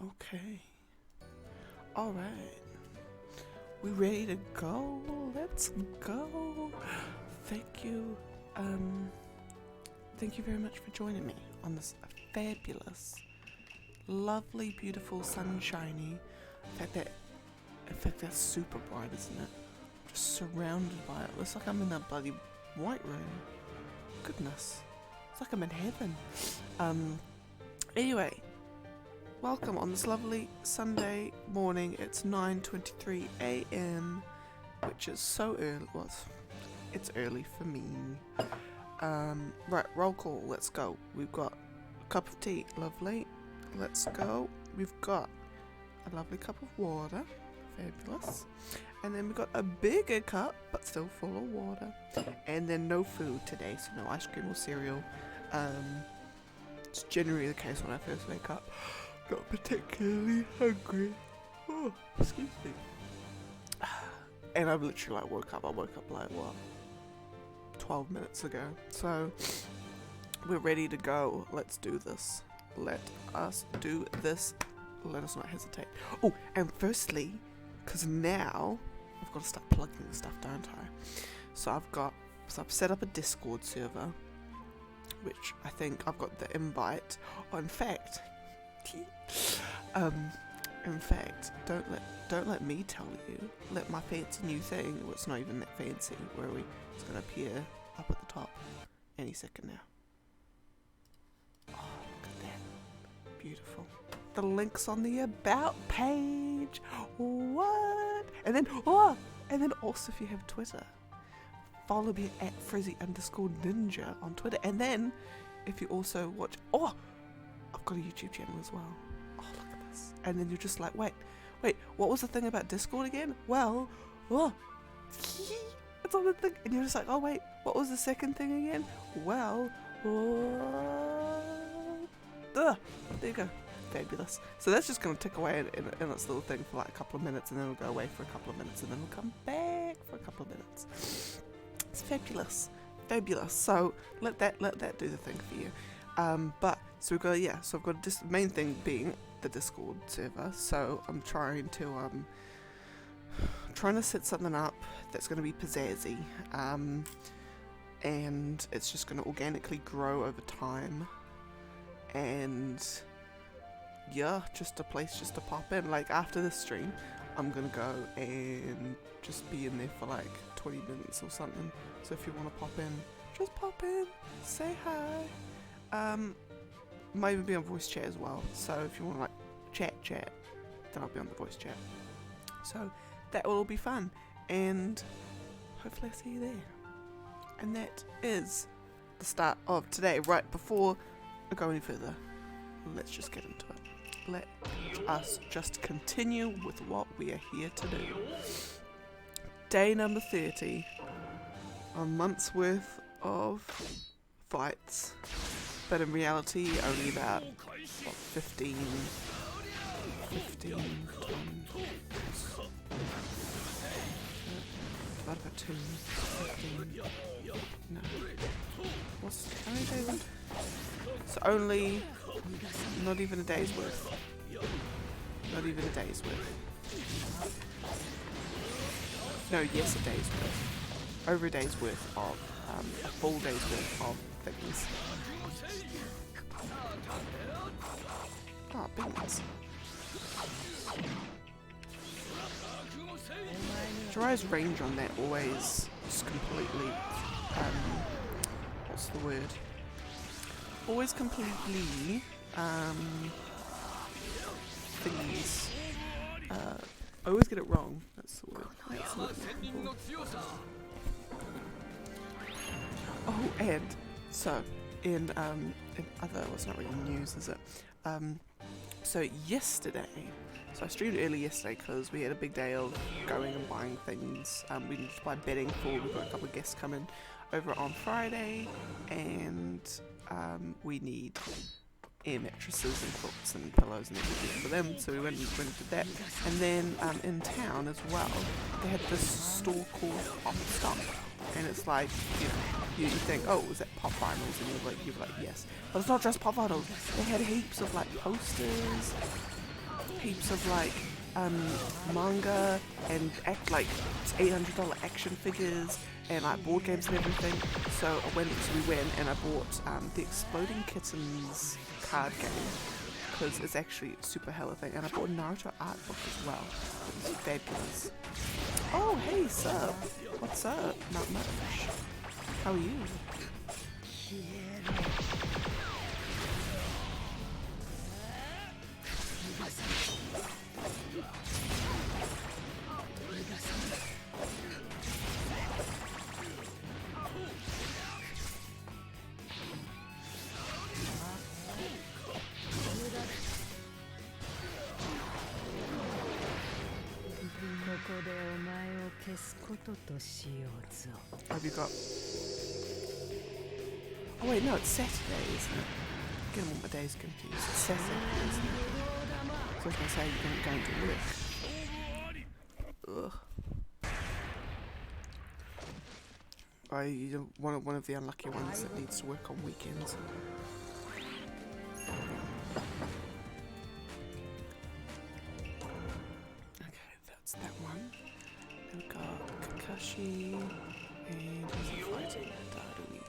Okay. Alright. We ready to go? Let's go. Thank you. Thank you very much for joining me on this fabulous, lovely, beautiful, sunshiny. In fact, that's super bright, isn't it? Just surrounded by it. Looks like I'm in a bloody white room. Goodness. It's like I'm in heaven. Anyway, welcome on this lovely Sunday morning. It's 9:23 a.m., which is so early. Well, it's early for me. Right, roll call. Let's go. We've got a cup of tea. Lovely. Let's go. We've got a lovely cup of water. Fabulous. And then we've got a bigger cup, but still full of water. And then no food today, so no ice cream or cereal. It's generally the case when I first wake up. Not particularly hungry. Oh, excuse me. And I've literally woke up like what? 12 minutes ago. So we're ready to go. Let's do this. Let us do this. Let us not hesitate. Oh, and firstly, because now I've got to start plugging the stuff, don't I? So I've set up a Discord server, which I think I've got the invite. Oh, in fact, don't let me tell you. Let my fancy new thing. Well, it's not even that fancy. It's gonna appear up at the top any second now. Oh, look at that, beautiful. The link's on the about page. What? And then also if you have Twitter, follow me at Frizzy_ninja on Twitter. And then if you also watch, I've got a YouTube channel as well. Oh, look at this. And then you're just like, wait, what was the thing about Discord again? Well, it's on the thing. And you're just like, oh wait, what was the second thing again? Well, there you go. Fabulous. So that's just going to tick away in its little thing for like a couple of minutes, and then it'll go away for a couple of minutes, and then it'll come back for a couple of minutes. It's fabulous. So let that do the thing for you. So I've got this main thing being the Discord server. So I'm trying to set something up that's going to be pizzazzy, and it's just going to organically grow over time, and yeah, just a place just to pop in. Like after this stream, I'm gonna go and just be in there for like 20 minutes or something. So if you want to pop in, just pop in, say hi. Might even be on voice chat as well. So if you want to like chat, then I'll be on the voice chat. So that will all be fun, and hopefully I see you there. And that is the start of today. Right, before I go any further, let's just get into it. Let us just continue with what we are here to do. Day number 30. A month's worth of fights. But in reality, only about 15, 20. Divided by 2, 15. No. How many days? So only, not even a day's worth. Not even a day's worth. No, yes, a day's worth. Over a day's worth of, a full day's worth of things. Oh, beans. Jiraiya's range on that always just completely, what's the word? Always completely, thingies. I always get it wrong. That's the word. Oh, and so in other, well, it's not really news, is it? So yesterday, so I streamed early yesterday because we had a big day of going and buying things. We needed to buy bedding for. We've got a couple of guests coming over on Friday, and we need air mattresses and quilts and pillows and everything for them, so we went and did that. And then in town as well, they had this store called Pop Stuff, and it's like, you think, oh, is that pop vinyls? And you're like, yes. But it's not just pop vinyls. They had heaps of like posters heaps of like manga and like $800 action figures and like board games and everything. So we went and I bought the Exploding Kittens card game because it's actually super hella thing, and I bought a Naruto art book as well. It was fabulous. Oh hey sub, what's up? Not much. How are you? Have you got... Oh wait, no, it's Saturday, isn't it? I'm getting all my days confused. It's Saturday, isn't it? So I was going to say you're going to work. Ugh. You're one of the unlucky ones that needs to work on weekends. Okay, that's that one. Then we've got Kakashi and who's he fighting? Darui.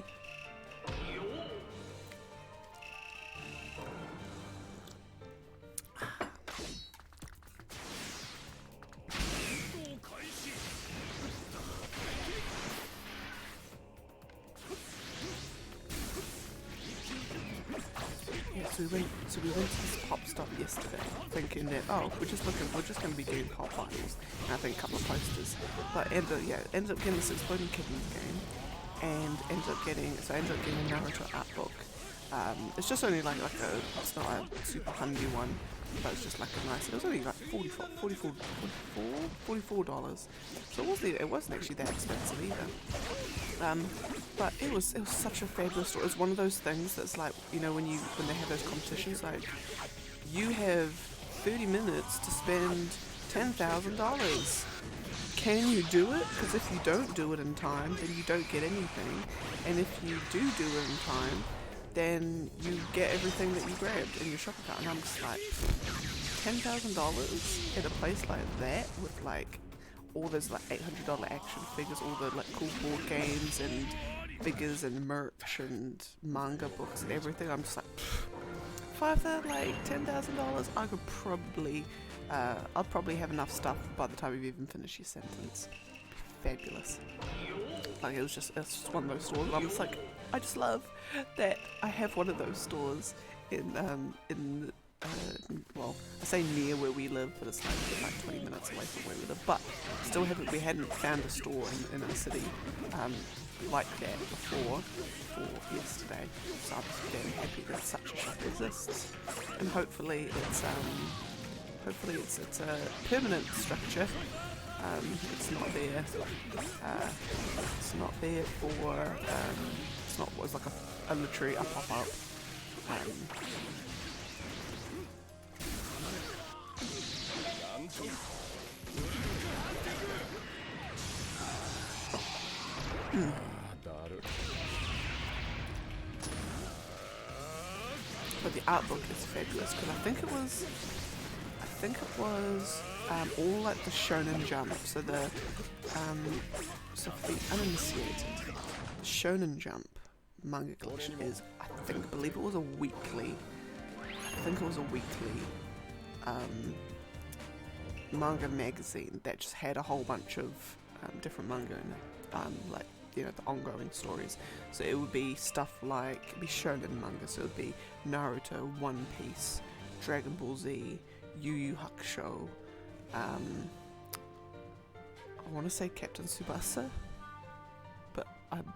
So we went to this pop stop yesterday, thinking that we're just going to be getting pop bottles and I think a couple of posters. But ended up getting this Exploding Kittens game, and ended up getting a Naruto art book. It's just only like it's not a super handy one, but it's just like a nice. It was only like $44. So it wasn't actually that expensive either. But it was such a fabulous story. It was one of those things that's like, you know, when they have those competitions, like you have 30 minutes to spend $10,000. Can you do it? Because if you don't do it in time, then you don't get anything. And if you do it in time, then you get everything that you grabbed in your shop account. And I'm just like, $10,000 at a place like that with like all those like $800 action figures, all the like cool board games and figures and merch and manga books and everything. I'm just like, $10,000. I could probably, I'll probably have enough stuff by the time you even finish your sentence. Well, like it's just one of those stores. I'm just like, I just love that I have one of those stores well, I say near where we live, but it's like 20 minutes away from where we live. But still we hadn't found a store in our city like that before yesterday. So I'm just damn happy that such a shop exists, and hopefully it's a permanent structure. It's not there. It's not there for. It's not was like a literally a pop up. But the art book is fabulous because I think it was all like the Shonen Jump. So the so for the uninitiated, the Shonen Jump manga collection is I believe it was a weekly. Manga magazine that just had a whole bunch of different manga in it, like, you know, the ongoing stories. So it would be stuff like, it'd be shonen manga, so it would be Naruto, One Piece, Dragon Ball Z, Yu Yu Hakusho, I want to say Captain Tsubasa, but I'm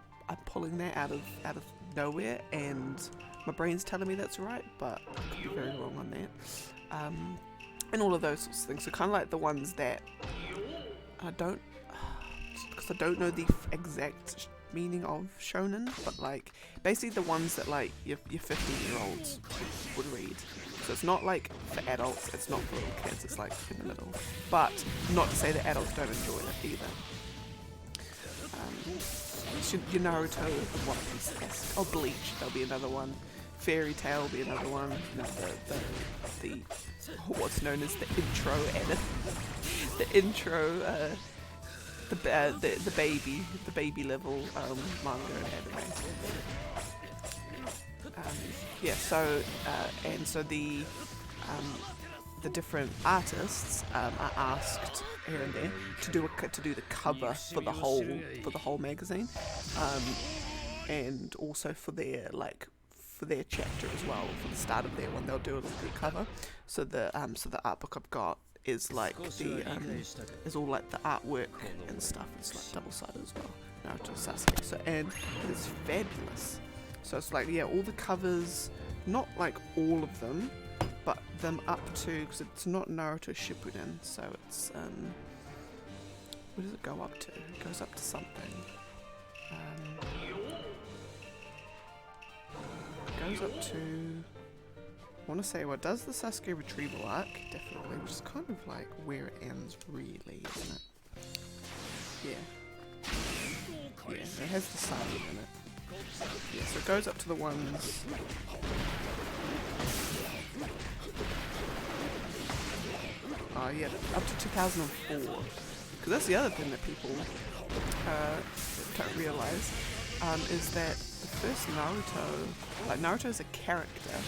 pulling that out of nowhere, and my brain's telling me that's right, but I could be very wrong on that. And all of those sorts of things. So kind of like the ones that I don't know the exact meaning of shonen, but like basically the ones that like your 15-year-olds would read. So it's not like for adults, it's not for little kids, it's like in the middle. But not to say that adults don't enjoy it either. Your Naruto, One Piece, Bleach, there'll be another one. Fairy Tail will be another one. The what's known as the intro edit, the intro, the baby level manga and anime. Yeah, so and so the different artists are asked here and there to do the cover for the whole magazine, and also for their chapter as well. For the start of their one, they'll do a little bit of cover. So the art book I've got is like is all like the artwork and stuff. It's like double-sided as well. Naruto Sasuke. So and it's fabulous. So it's like, yeah, all the covers, not like all of them, but them up to, because it's not Naruto Shippuden, so it's what does it go up to? It goes up to something. It goes up to, I want to say, what does the Sasuke retrieval arc, definitely, which is kind of like where it ends really, isn't it? Yeah. Yeah, it has the Sasuke in it. Yeah, so it goes up to the ones. Oh yeah, up to 2004. Because that's the other thing that people don't realise, is that the first Naruto, like Naruto as a character,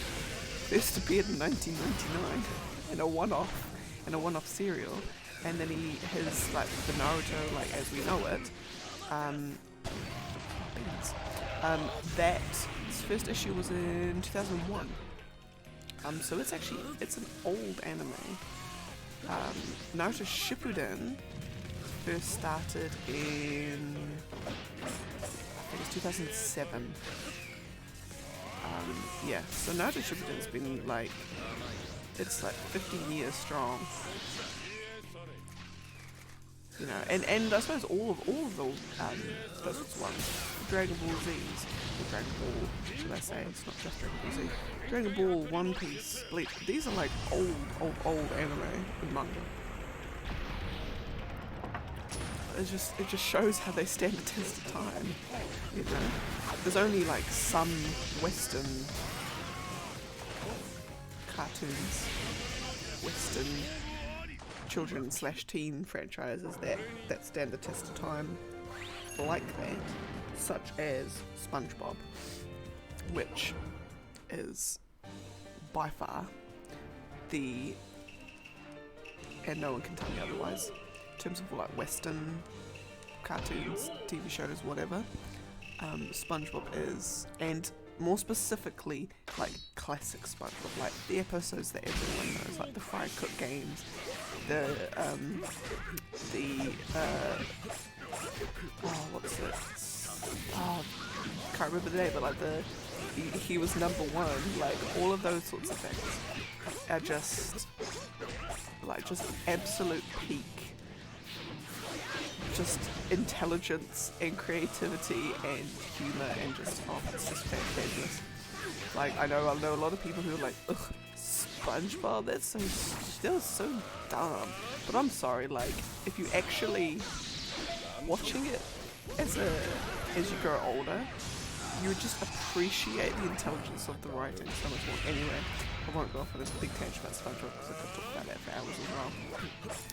first appeared in 1999 in a one-off serial, and then he has like the Naruto like as we know it. That his first issue was in 2001. So it's an old anime. Naruto Shippuden first started in, I think it's 2007. Yeah, so Naruto Shippuden's been like, it's like 15 years strong. You know, and I suppose all of those ones, Dragon Ball Z's, or Dragon Ball, should I say? It's not just Dragon Ball Z. Dragon Ball, One Piece, Bleach. These are like old anime and manga. It just shows how they stand the test of time. You know, there's only like some Western cartoons, Western children/teen franchises that stand the test of time like that, such as SpongeBob, which is by far and no one can tell me otherwise, in terms of like Western cartoons, TV shows, whatever, SpongeBob is, and more specifically like classic SpongeBob, like the episodes that everyone knows, like the Fry Cook games, what's it? Oh, can't remember the name, but like he was number one. Like all of those sorts of things are just absolute peak, just intelligence and creativity and humor and just it's just fabulous. Like I know a lot of people who are like, ugh, SpongeBob, that was so dumb. But I'm sorry, like if you actually watching it as you grow older, you would just appreciate the intelligence of the writing so much more. Anyway, I won't go off on this big tangent about SpongeBob because I could talk about that for hours as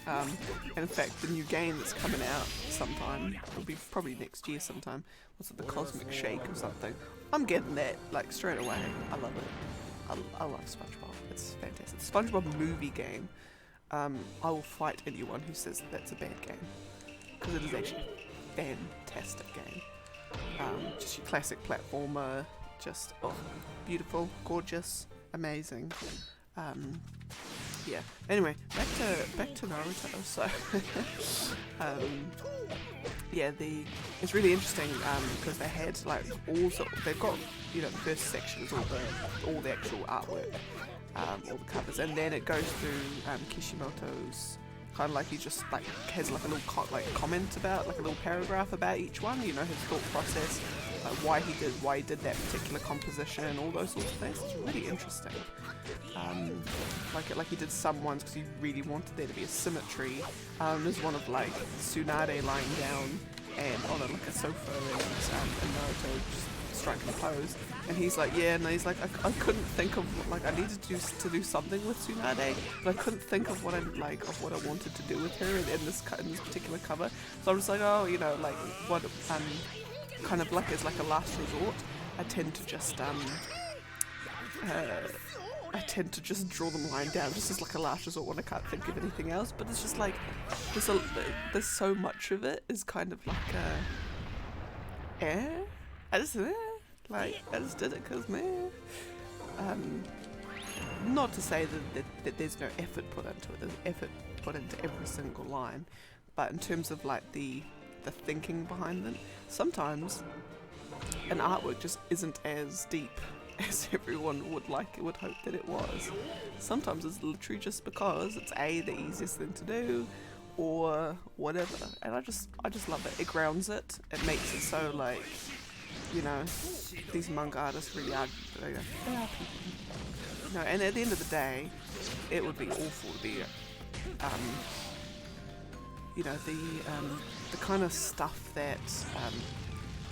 well. And in fact, the new game that's coming out sometime, it'll be probably next year sometime. What's it, the Cosmic Shake or something? I'm getting that like straight away. I love it. I love SpongeBob. It's fantastic. SpongeBob movie game. I will fight anyone who says that's a bad game, because it is actually a fantastic game. Just your classic platformer, just beautiful, gorgeous, amazing. Yeah. Anyway, back to Naruto. So, yeah, it's really interesting because they had like they've got, you know, the first section is all the actual artwork, all the covers, and then it goes through Kishimoto's. Kind of like he just like has like a little comment about, like a little paragraph about each one, you know, his thought process, why he did that particular composition, all those sorts of things. It's really interesting. Like he did some ones because he really wanted there to be a symmetry. There's one of like Tsunade lying down and on a sofa, and Naruto just striking pose, and he's like, yeah, and he's like, I couldn't think of, like, I needed to do something with Tsunade, but I couldn't think of what I wanted to do with her in this particular cover. So I'm just like, oh, you know, like what kind of like as like a last resort, I tend to just draw them lying down just as like a last resort when I can't think of anything else. But it's just like there's so much of it is kind of like I just did it because not to say that there's no effort put into it. There's effort put into every single line, but in terms of like the thinking behind it, sometimes an artwork just isn't as deep as everyone would hope that it was. Sometimes it's literally just because it's the easiest thing to do, or whatever. And I just love it. It grounds it. It makes it so like, you know, these manga artists really are. They are people. No, and at the end of the day, it would be awful to be, you know, the kind of stuff that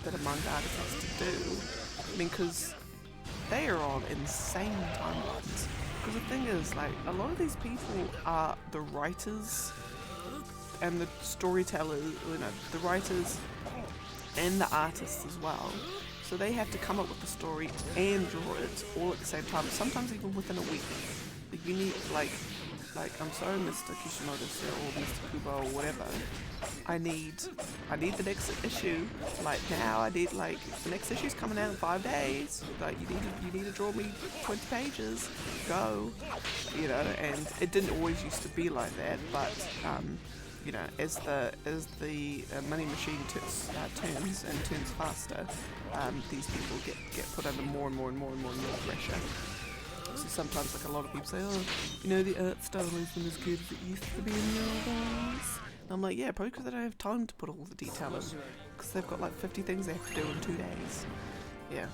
a manga artist has to do. I mean, because they are on insane timelines. Because the thing is, like, a lot of these people are the writers and the storytellers, you know, the writers and the artists as well. So they have to come up with the story and draw it all at the same time, sometimes even within a week. You need, like I'm sorry, Mr. Kishimoto or Mr. Kubo or whatever, I need the next issue, like now. I need, like, the next issue's coming out in 5 days. Like, you need to draw me 20 pages. Go, you know. And it didn't always used to be like that, but you know, as the money machine turns faster, these people get put under more and more pressure. So sometimes, like, a lot of people say, oh, you know, the art style isn't as good as it used to be in the old days. And I'm like, yeah, probably because they don't have time to put all the detail in, because they've got like 50 things they have to do in 2 days. Yeah.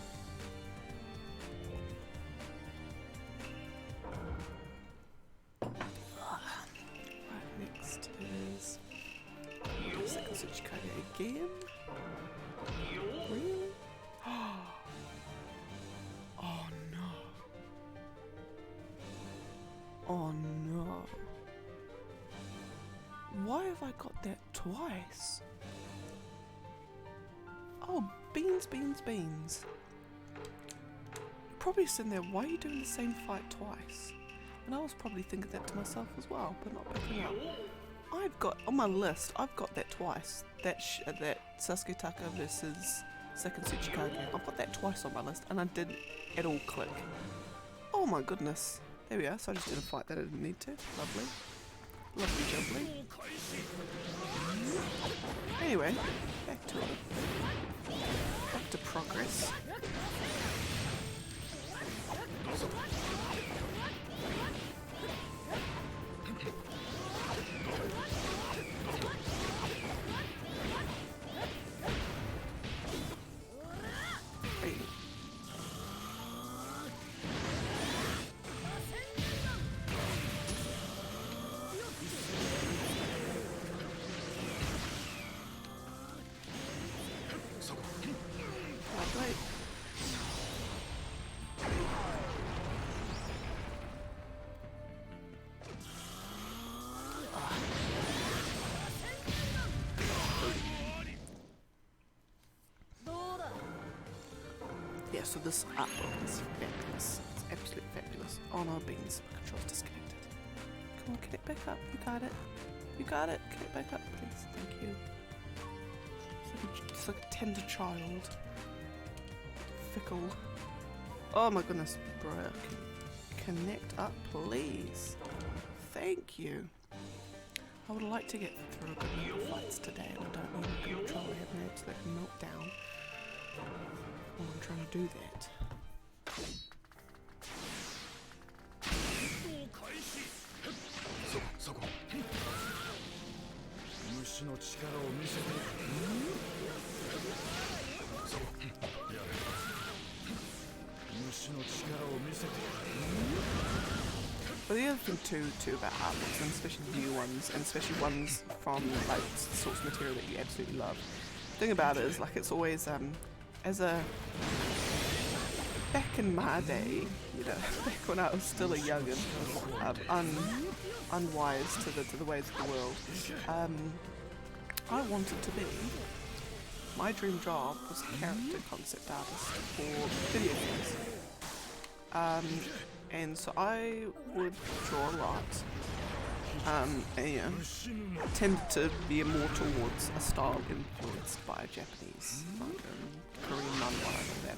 Right, next is Second Tsuchikage again. Really? Oh no. Oh no. Why have I got that twice? Oh, beans. Probably sitting there, why are you doing the same fight twice? And I was probably thinking that to myself as well, but not picking up. I've got, on my list, I've got that twice. That Sasuke Taka versus Second Tsuchikage. I've got that twice on my list, and I didn't at all click. Oh my goodness. There we are, so I just did a fight that I didn't need to. Lovely. Lovely jubbly. Anyway, back to it. Back to progress. Yeah, so this artwork is fabulous. It's absolutely fabulous. Oh no, beans. My control's disconnected. Come on, connect back up. You got it. You got it. Connect back up, please. Thank you. It's like a tender child. Fickle. Oh my goodness, bro. Connect up, please. Thank you. I would like to get through a good number of fights today, and I don't know the control. I have an absolute meltdown while I'm trying to do that. But the other thing too about artbooks, and especially new ones, and especially ones from like source material that you absolutely love, the thing about it is, like, it's always as a back in my day, you know, back when I was still a youngin, unwise to the ways of the world, I wanted to be. My dream job was character concept artist for video games. And so I would draw a lot. And, you know, tended to be more towards a style influenced by Japanese manga and Korean manga and that.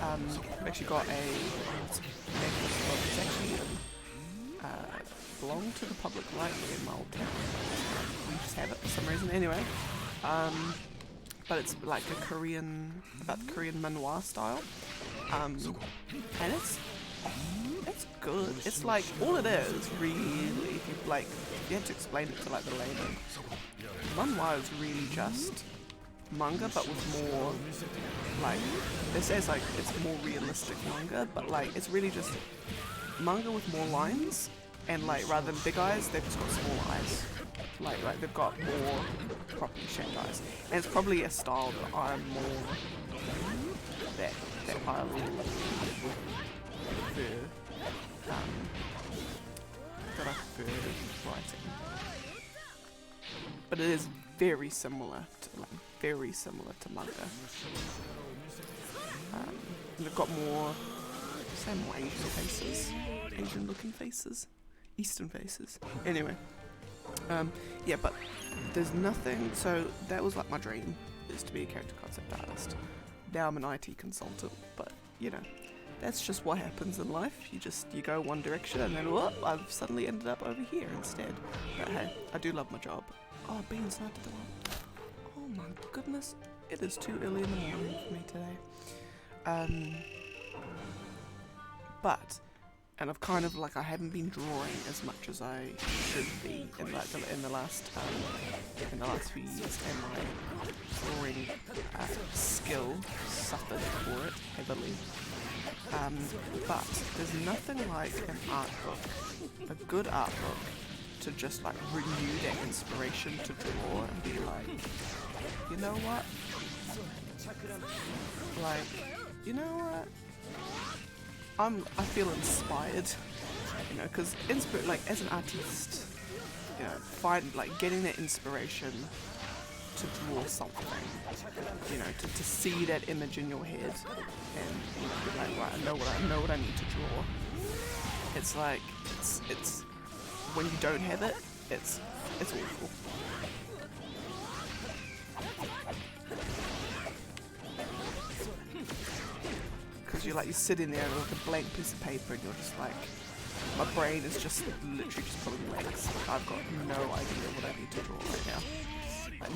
I've actually got it's actually belonged to the public library in my old town. We just have it for some reason. Anyway, but it's like a about the Korean manhwa style, and it's good. It's like, all it is really, if you had to explain it to like the layman, manhwa is really just manga but with more, like, it says like it's more realistic manga, but like it's really just manga with more lines, and like rather than big eyes, they've just got small eyes. Like they've got more properly shaped eyes, and it's probably a style that I'm more that I will prefer. That I prefer writing, but it is very similar to manga. And they've got more Asian looking faces, Eastern faces. Anyway, yeah, but there's nothing. So that was like my dream, is to be a character concept artist. Now I'm an IT consultant, but you know, that's just what happens in life. You go one direction and then whoop, I've suddenly ended up over here instead. But hey, I do love my job. Oh, Beans, not the one. Oh my goodness, it is too early in the morning for me today. And I've kind of I haven't been drawing as much as I should be in the last few years, and my drawing skill suffered for it heavily. But there's nothing like an art book, a good art book, to just renew that inspiration to draw and be like, you know what? I feel inspired, you know, because as an artist, you know, getting that inspiration to draw something, you know, to see that image in your head, and you know, be like, right, I know what I need to draw. It's when you don't have it, it's awful. Because you're sitting there with a blank piece of paper and you're just like, my brain is just literally just pulling legs. I've got no idea what I need to draw right now.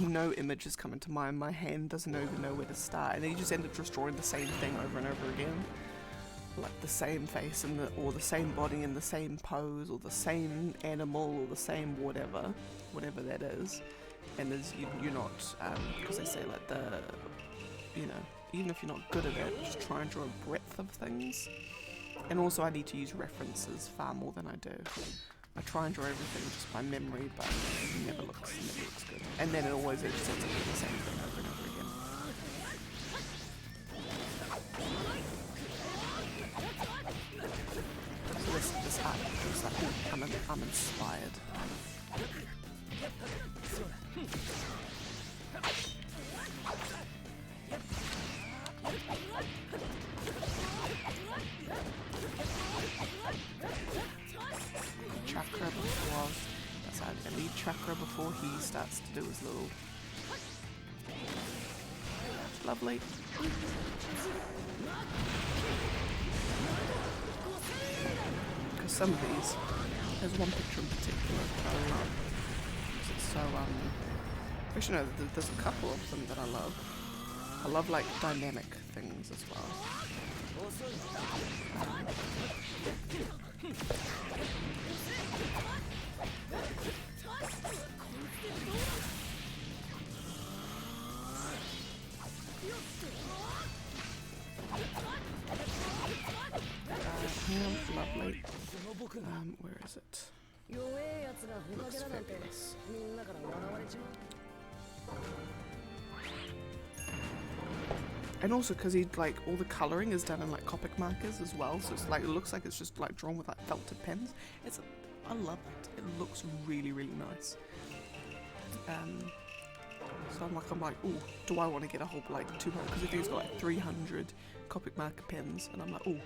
No image is coming to mind. My hand doesn't even know where to start, and then you just end up just drawing the same thing over and over again, like the same face or the same body in the same pose, or the same animal, or the same whatever that is. And you're not, because they say you know, even if you're not good at it, just try and draw a breadth of things. And also I need to use references far more than I do. I try and draw everything just by memory, but it never looks good. And then it always just ends up doing the same thing over and over again. So this art is I'm inspired. Chakra before I need chakra before he starts to do his little lovely. Because some of these, there's one picture in particular that I love. It's so actually no, there's a couple of them that I love. I love dynamic things as well. Lovely. Where is it? Looks fabulous. and also because he like all the coloring is done in like Copic markers as well, so it's like it looks like it's just like drawn with like felted pens. I love it. It looks really nice. So I'm like, oh, do I want to get a whole like 200? Because I think it's got like 300 Copic marker pens, and I'm like, oh,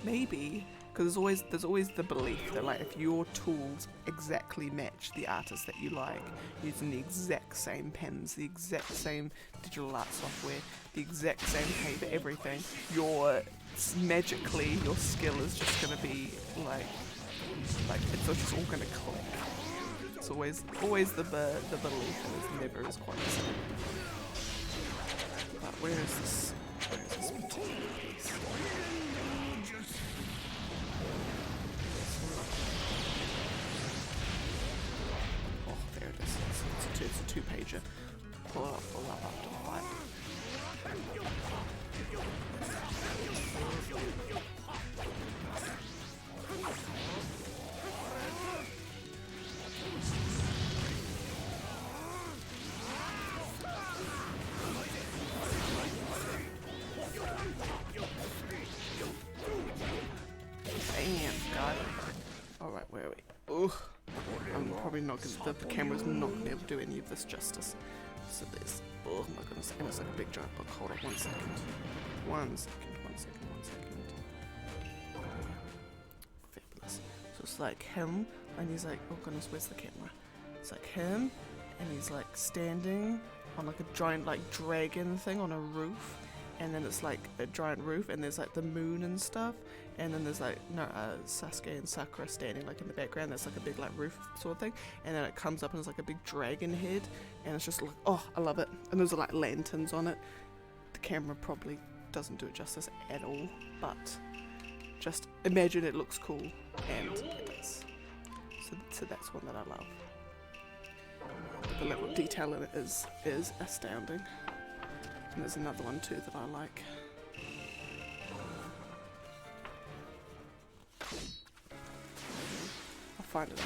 maybe. Because there's always the belief that like if your tools exactly match the artist that you like, using the exact same pens, the exact same digital art software, the exact same paper, everything, magically your skill is just gonna be like it's just all gonna click. It's always the belief, and it's never as quite the same. But where is this particular piece? Oh, there it is. It's a two-pager. Pull up after the fight. Damn, God. Alright, where are we? Ugh. I'm probably not gonna, the camera's not gonna be able to do any of this justice. So there's, oh my goodness, and it's like a big giant book. Hold on 1 second. 1 second. Fabulous. So it's like him, and he's like, oh goodness, where's the camera? It's like him, and he's like standing on like a giant like dragon thing on a roof. And then it's like a giant roof, and there's like the moon and stuff, and then there's like Sasuke and Sakura standing like in the background. There's like a big like roof sort of thing, and then it comes up and it's like a big dragon head, and it's just like, oh, I love it. And there's like lanterns on it. The camera probably doesn't do it justice at all, but just imagine it looks cool, and it does. So that's one that I love. The level of detail in it is astounding. And there's another one too that I like. I'll find it.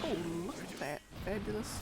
Oh, look at that. Fabulous.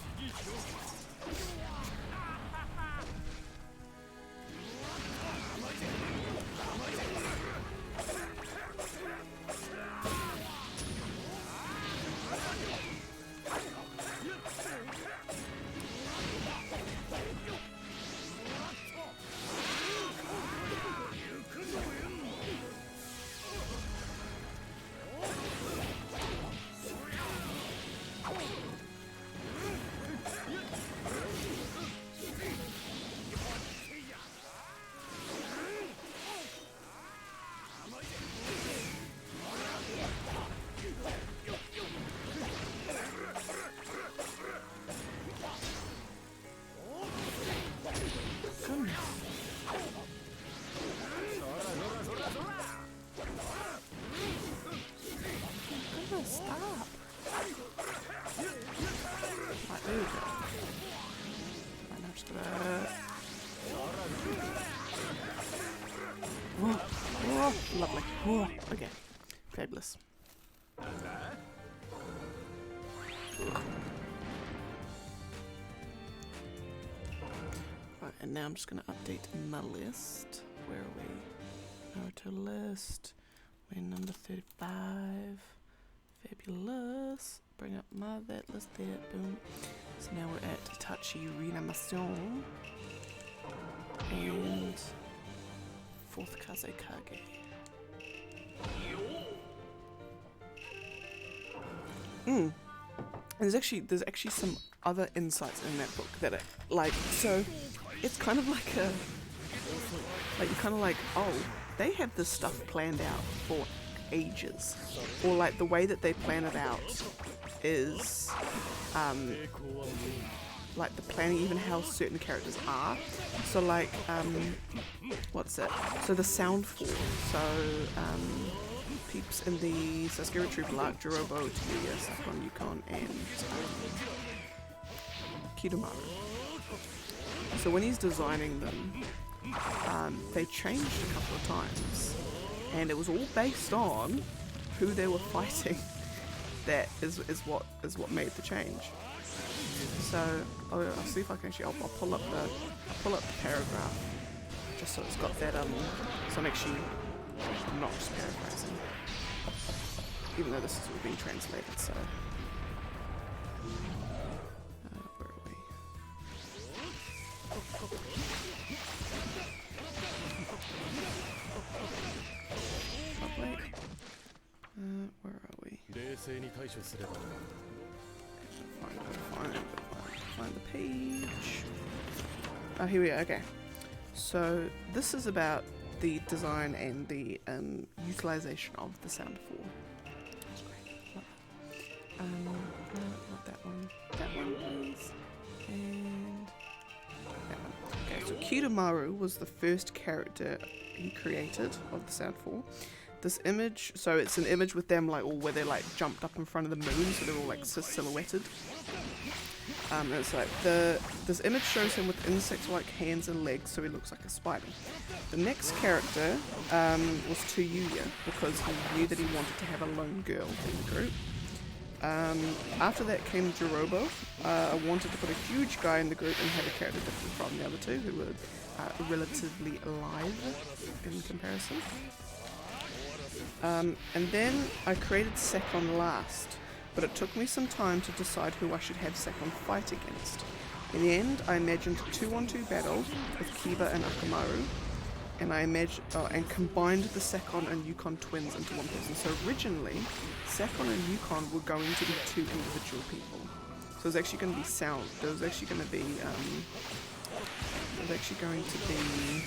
Stop. Right, there we go. Right, now I'm just gonna... Whoa. Whoa. Lovely. Whoa. Okay. Fabulous. Right, and now I'm just gonna update my list. Where are we? Naruto list. We're number 35. Fabulous. Bring up that list there. Boom. So now we're at Itachi Reanimation and 4th Kazekage. There's actually some other insights in that book that so it's kind of like you're kind of like, oh, they have this stuff planned out for ages, or like the way that they plan it out is like the planning, even how certain characters are. So like what's it? So the sound fall. So peeps in the Sasuke Retrieval arc, Jirobo, Tamiya, Sakon, Yukon, and Kidomaru. So when he's designing them, they changed a couple of times, and it was all based on who they were fighting. That is what made the change. So I'll see if I can actually. I'll pull up the paragraph just so it's got that so I'm actually not just paraphrasing, even though this is all being translated. So where are we? Wait. Where are we? Find the page. Oh, here we are. Okay. So this is about the design and the utilization of the sound 4. Not that one. That one, please. And that one. Okay, so Kidomaru was the first character he created of the sound 4. This image, so it's an image with them like all where they're like jumped up in front of the moon, so they're all like silhouetted. And it's like this image shows him with insect-like hands and legs, so he looks like a spider. The next character was Tuyuya, because he knew that he wanted to have a lone girl in the group. After that came Jirobo. I wanted to put a huge guy in the group and have a character different from the other two, who were relatively alive in comparison. And then I created Sekon last, but it took me some time to decide who I should have Sekon fight against. In the end, I imagined a 2-on-2 battle with Kiba and Akamaru, and I and combined the Sekon and Yukon twins into one person. So originally, Sekon and Yukon were going to be 2 individual people. So it was actually going to be there was actually going to be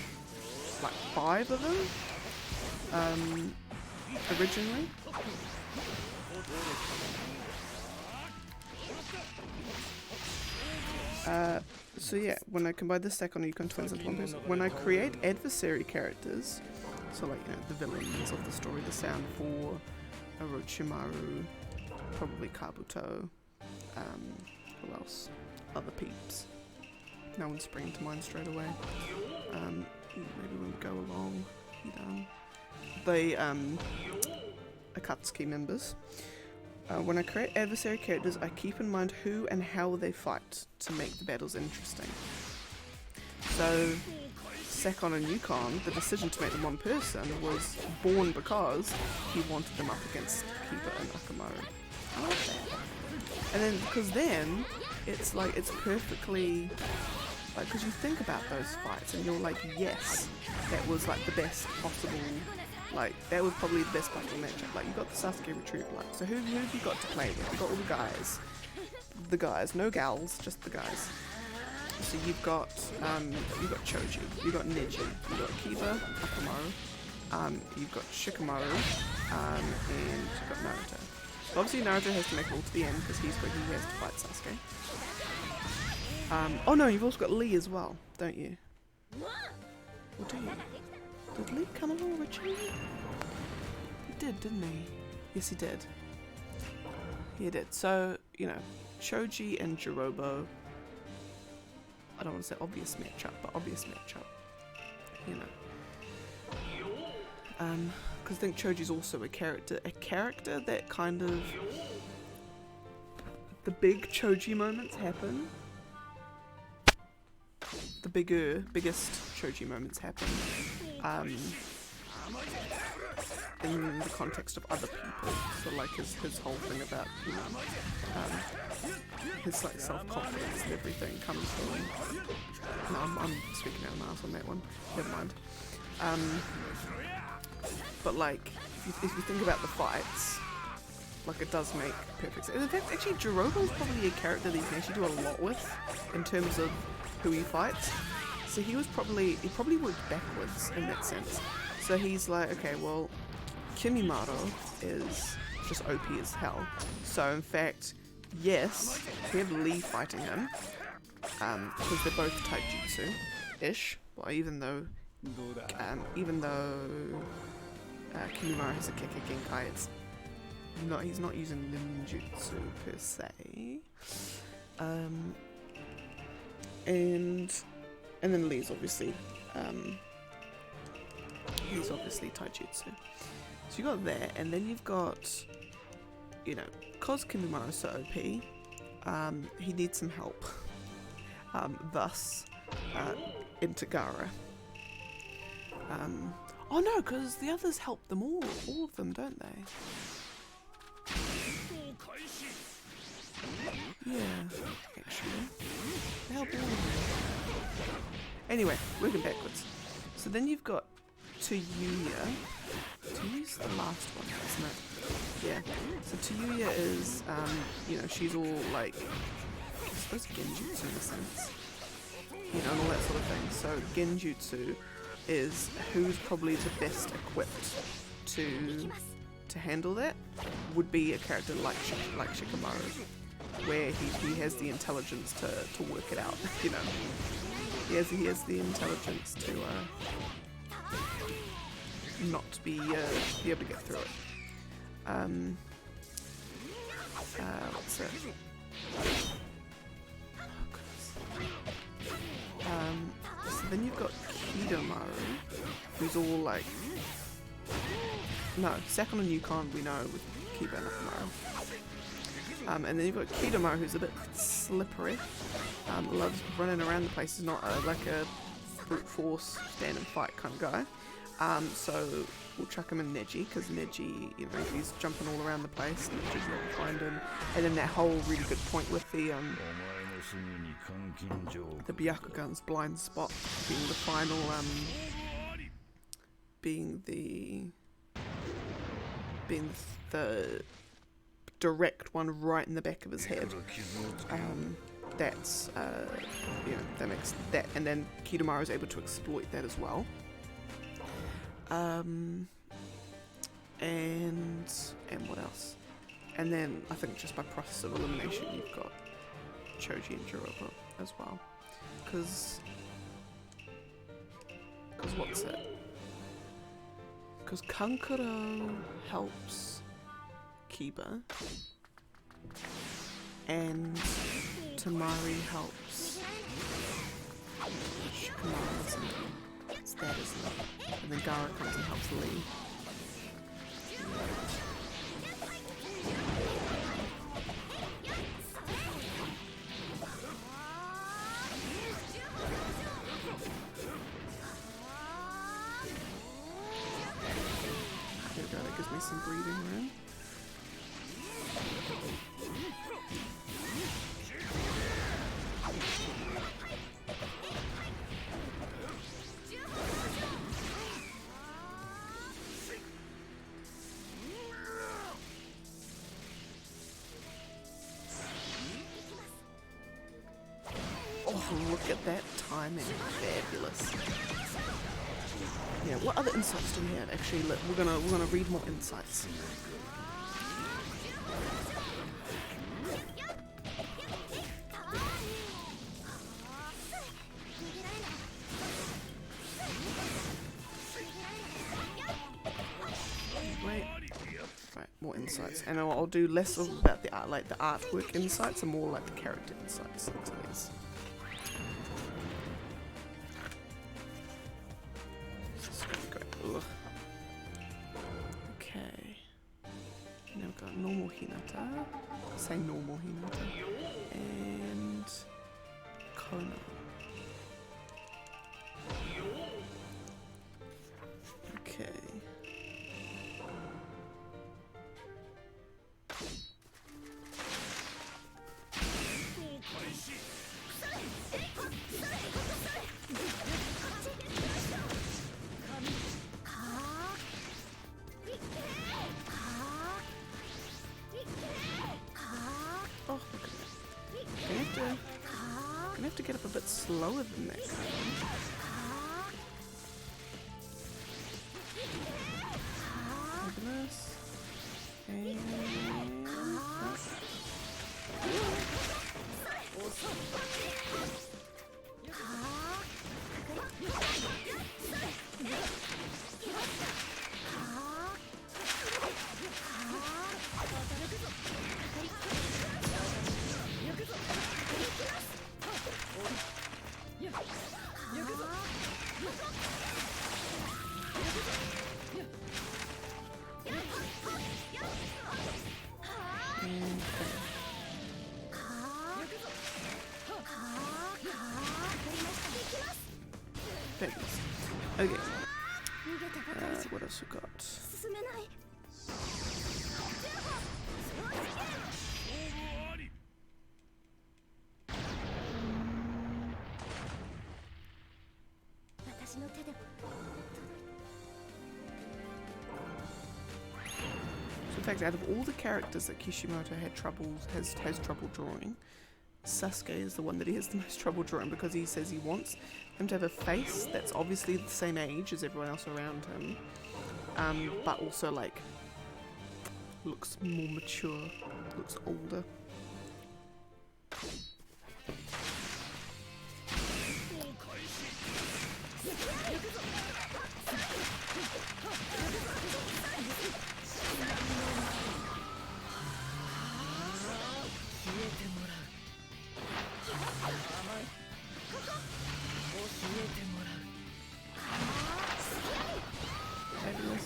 like 5 of them. Originally. So yeah, when I combine the Sekon and Yukon twins into one person, when I create adversary characters, so like, you know, the villains of the story, the Sound 4, Orochimaru, probably Kabuto, who else? Other peeps. No one's springing to mind straight away. Maybe when we go along, the Akatsuki members. When I create adversary characters, I keep in mind who and how they fight to make the battles interesting. So, Sekon and Yukon, the decision to make them one person was born because he wanted them up against Kiba and Akamaru. I love that. And then, because then, it's like, it's perfectly, like, because you think about those fights and you're like, yes, that was like the best possible. Like, that was probably the best battle matchup. Like, you got the Sasuke retrieval, like, so who have you got to play with? You got all the guys. The guys, no gals, just the guys. So you've got Choji, you've got Neji, you've got Kiba, Akamaru, you've got Shikamaru, and you've got Naruto. So obviously Naruto has to make it all to the end, because he has to fight Sasuke. Oh no, you've also got Lee as well, don't you? Or do you? Did Lee come along originally? He did, didn't he? Yes, he did. He did. So, you know, Choji and Jirobo. I don't want to say obvious matchup, but obvious matchup. You know. Because I think Choji's also a character that kind of... The big Choji moments happen. The biggest Choji moments happen. In the context of other people, so like his whole thing about, you know, his like self-confidence and everything comes from. No, I'm speaking out of my ass on that one. Never mind. But like, if you think about the fights, like it does make perfect sense. In fact, actually, Jirobo is probably a character that you can actually do a lot with in terms of who he fights. So he probably worked backwards in that sense. So he's like, okay, well, Kimimaro is just OP as hell. So in fact, yes, we have Lee fighting him, because they're both taijutsu-ish. Well, even though Kimimaro has a Keke Genkai, he's not using ninjutsu per se. And then Lee's obviously He's obviously taijutsu. So you got that, and then you've got, you know, cause Kimimaro is so OP, he needs some help. Thus, Intagara. Oh no, because the others help them all of them, don't they? Yeah, actually. They help all of them. Anyway, working backwards. So then you've got Tayuya. Tayuya's the last one, isn't it? Yeah. So Tayuya is, you know, she's all like, I suppose genjutsu in a sense. You know, and all that sort of thing. So genjutsu is who's probably the best equipped to handle that would be a character like Shikamaru, where he has the intelligence to work it out. You know, he has the intelligence to not be able to get through it. What's it? So then you've got Kidomaru, who's all like, no, second on Yukon we know with Kiba and Akamaru. And then you've got Kidomaru, who's a bit slippery, loves running around the place, is not like a brute force stand and fight kind of guy. So we'll chuck him in Neji, because Neji, you know, he's jumping all around the place, Neji's not behind him. And then that whole really good point with the Byakugan's blind spot being the final, being the direct one right in the back of his head. That's, you know, that makes that, and then Kidomaru is able to exploit that as well. And what else? And then I think just by process of elimination you've got Choji and Jirobo as well. Because what's it? Because Kankuro helps Kiba and Tamari helps Shikamaru or something. It's that, isn't it? And then Gara comes and helps Lee. There we go, that gives me some breathing room. Look at that timing, fabulous. Yeah, what other insights do we have? Actually, we're gonna read more insights. Right, more insights, and I'll do less about the art, like the artwork insights, and more like the character insights. Please. Okay. Now we've got normal Hinata. Say normal Hinata. And Kono. Okay. Oh, look at that. Gonna have to get up a bit slower than that. Look at this. And Fabulous. Okay. What else we got? So in fact, out of all the characters that Kishimoto has trouble drawing, Sasuke is the one that he has the most trouble drawing, because he says he wants him to have a face that's obviously the same age as everyone else around him, but also like looks more mature, looks older. Fabulous.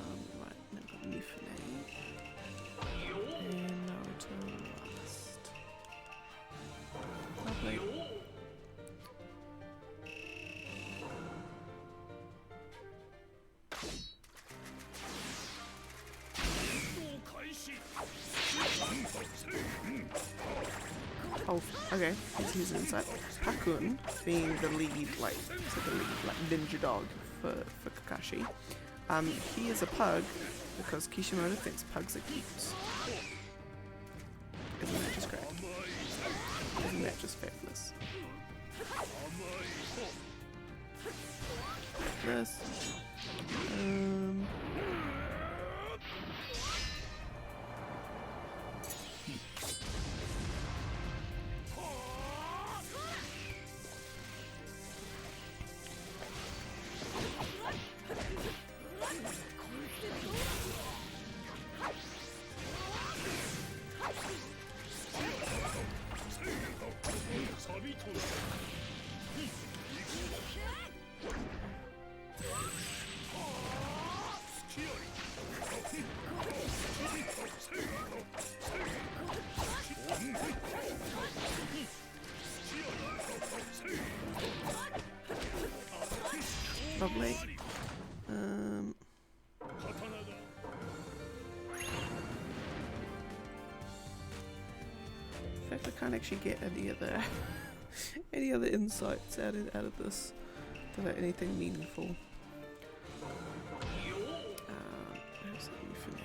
Right, now I've got Mifune and Naruto last. Lovely. Oh, okay. Here's an insight. Pakun, being the lead, like ninja dog for Kakashi. He is a pug because Kishimoto thinks pugs are cute. Isn't that just great? Isn't that just fabulous? This. Lovely. In fact, I can't actually get any other insights out of this without anything meaningful. Where's that Mifune?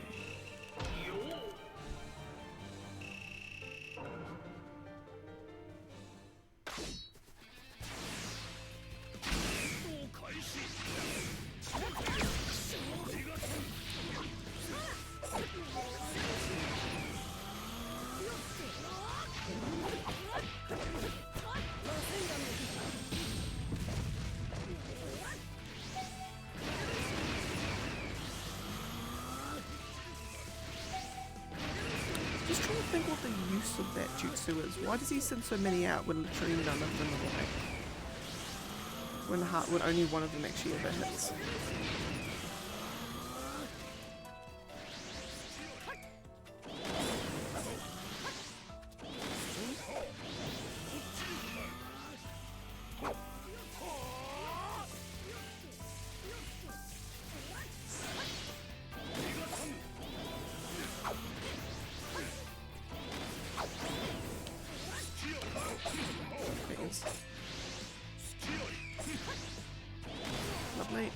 Just trying to think what the use of that jutsu is. Why does he send so many out when literally none of them are like... when only one of them actually ever hits? Lovely.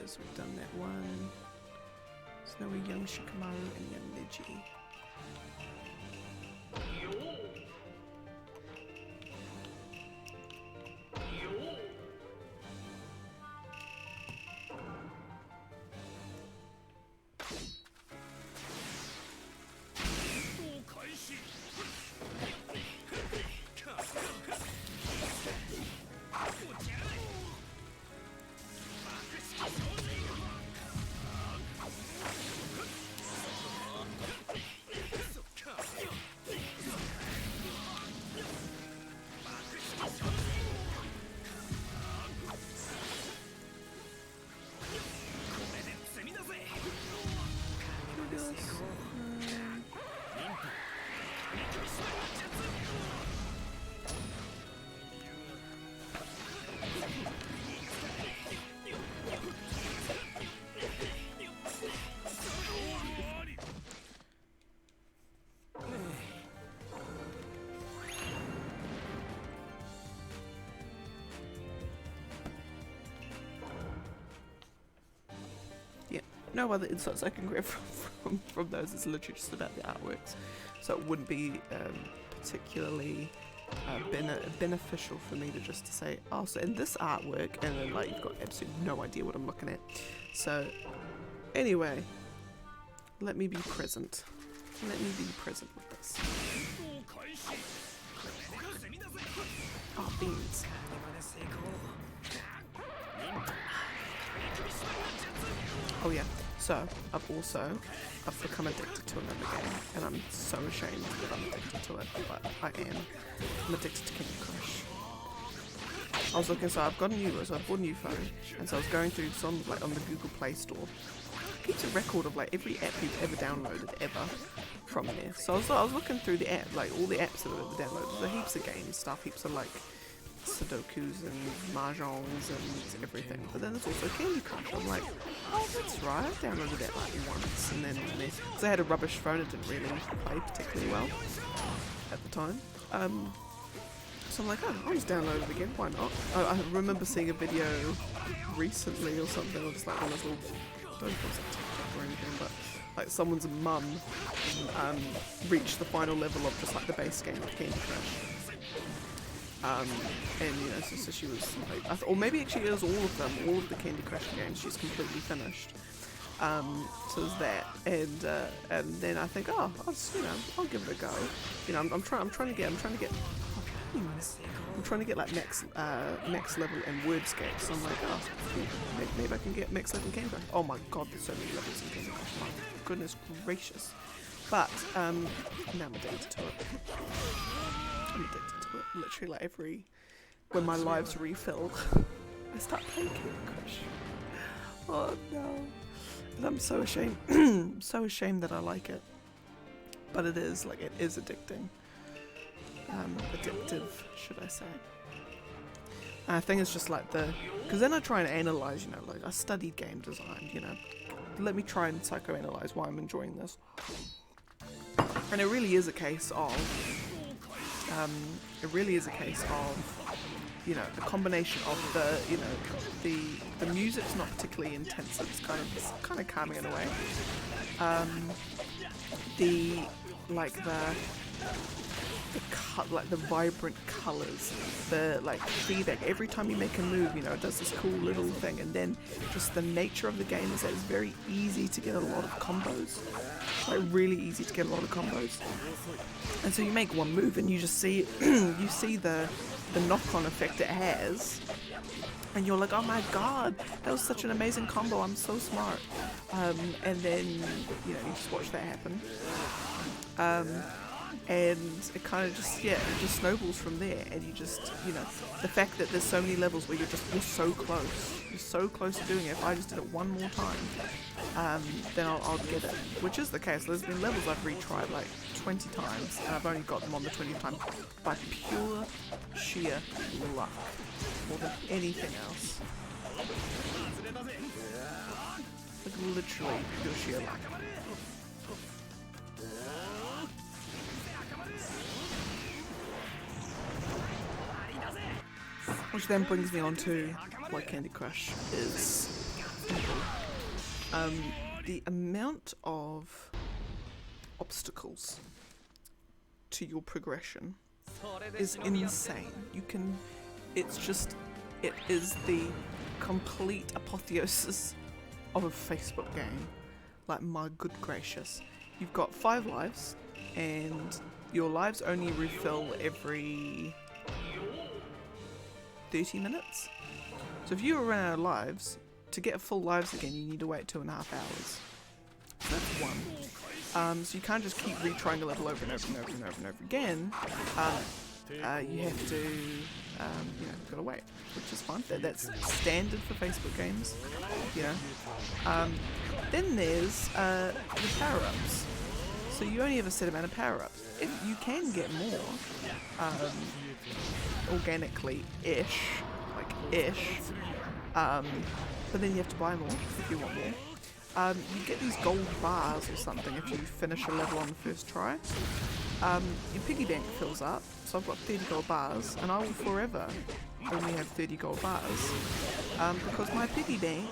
is. We've done that one. So now we're young Shikamaru and young Neji. No other insights I can grab from those. It's literally just about the artworks, so it wouldn't be particularly beneficial for me to just to say, oh, so in this artwork, and then like you've got absolutely no idea what I'm looking at. So anyway, let me be present. Let me be present with this. Oh, beans. Oh yeah, so I've become addicted to another game, and I'm so ashamed that I'm addicted to it, but I am. I'm addicted to Candy Crush. I was looking, so I've got so I bought a new phone, and so I was going through some, like, on the Google Play Store. It keeps a record of, like, every app you've ever downloaded, ever, from there. So I was looking through the app, like, all the apps that I've ever downloaded. There's heaps of games, stuff, heaps of, like, Sudokus and Mahjongs and everything, but then there's also Candy Crush. I'm like, oh, that's right, I downloaded that like once, and then because I had a rubbish phone, it didn't really play particularly well at the time. So I'm like, oh, I'll just download it again, why not? I remember seeing a video recently or something, or just like one of those little, I don't know if it was a TikTok or anything, but like someone's mum reached the final level of just like the base game of Candy Crush. And you know, so she was like, or maybe actually it was all of them, all of the Candy Crush games she's completely finished. So there's that, and then I think, oh, I'll give it a go. You know, I'm trying to get like max level in Wordscape. So I'm like, oh, maybe I can get max level in Candy Crush. Oh my god, there's so many levels in Candy Crush. My goodness gracious. But now I'm addicted to it. I'm addicted to it. Literally, like when my lives refill, I start playing Candy Crush. Oh no. And I'm so ashamed. So ashamed that I like it. But it is addicting. Addictive, should I say. And I think it's just like because then I try and analyze, you know, like I studied game design, you know. Let me try and psychoanalyze why I'm enjoying this. And it really is a case of, you know, a combination of the music's not particularly intensive. It's kind of calming in a way. The vibrant colors, the feedback. Every time you make a move, you know, it does this cool little thing, and then just the nature of the game is that it's very easy to get a lot of combos. Like really easy to get a lot of combos. And so you make one move, and you just see you see the knock-on effect it has, and you're like, oh my god, that was such an amazing combo. I'm so smart. And then you know you just watch that happen. And it kind of just, it just snowballs from there, and you just, you know, the fact that there's so many levels where you're so close to doing it. If I just did it one more time, then I'll get it, which is the case. There's been levels I've retried like 20 times, and I've only got them on the 20th time by pure sheer luck, more than anything else. Like literally pure sheer luck. Which then brings me on to why Candy Crush is simple. The amount of obstacles to your progression is insane. It is the complete apotheosis of a Facebook game. Like, my good gracious. You've got 5 lives, and your lives only refill every 30 minutes. So if you run out of lives, to get full lives again, you need to wait 2.5 hours. So that's one. So you can't just keep retrying a level over and over and over and over and over again. You have to, you've got to wait, which is fine. That's standard for Facebook games, Then there's the power-ups. So you only have a set amount of power-ups. You can get more, organically-ish, but then you have to buy more if you want more. You get these gold bars or something if you finish a level on the first try. Your piggy bank fills up, so I've got 30 gold bars, and I will forever only have 30 gold bars, because my piggy bank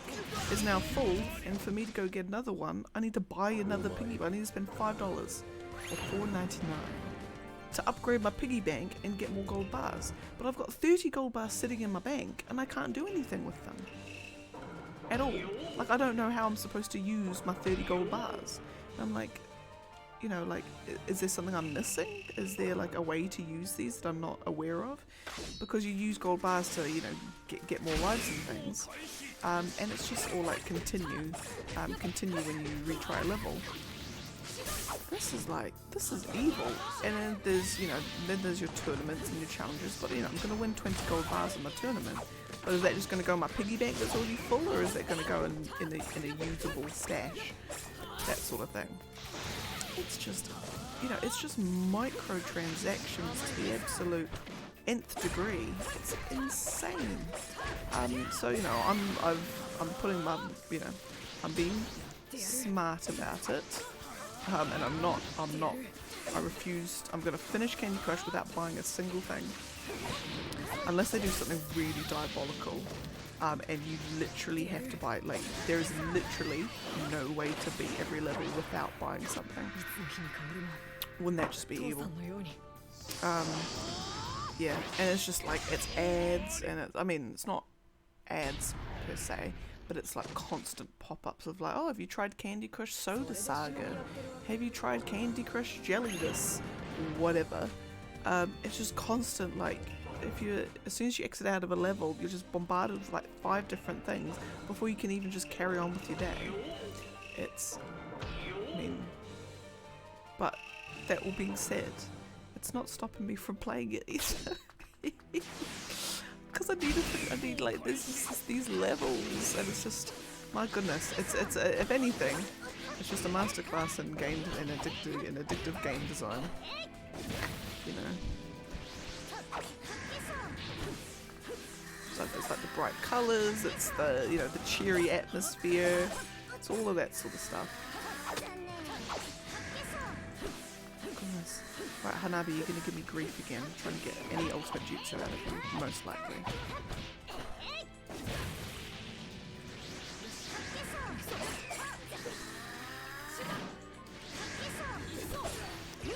is now full, and for me to go get another one, I need to buy another piggy bank. I need to spend $5 or $4.99 to upgrade my piggy bank and get more gold bars. But I've got 30 gold bars sitting in my bank, and I can't do anything with them at all. Like, I don't know how I'm supposed to use my 30 gold bars. And I'm like, is there something I'm missing? Is there like a way to use these that I'm not aware of? Because you use gold bars to, get more lives and things. And it's just all like continue when you retry a level. This is evil. And then there's your tournaments and your challenges, but I'm gonna win 20 gold bars in my tournament. But is that just gonna go in my piggy bank that's already full, or is that gonna go in a usable stash? That sort of thing. It's just, it's just microtransactions to the absolute nth degree. It's insane. So I'm putting my, I'm being smart about it. And I refused. I'm gonna finish Candy Crush without buying a single thing, unless they do something really diabolical. And you literally have to buy it. Like, there is literally no way to beat every level without buying something. Wouldn't that just be evil? Yeah, and it's just like, it's ads, and it's not ads per se, but it's like constant pop-ups of like, oh, have you tried Candy Crush Soda Saga? Have you tried Candy Crush Jelly this? Whatever. It's just constant, like, as soon as you exit out of a level, you're just bombarded with like 5 different things before you can even just carry on with your day. But that all being said, it's not stopping me from playing it either. Because I need like these levels, and it's just, my goodness, it's if anything, it's just a masterclass in addictive game design. It's like the bright colours, it's the the cheery atmosphere, it's all of that sort of stuff. Goodness. Right, Hanabi, you're gonna give me grief again, trying to get any ultimate jutsu out of you, most likely.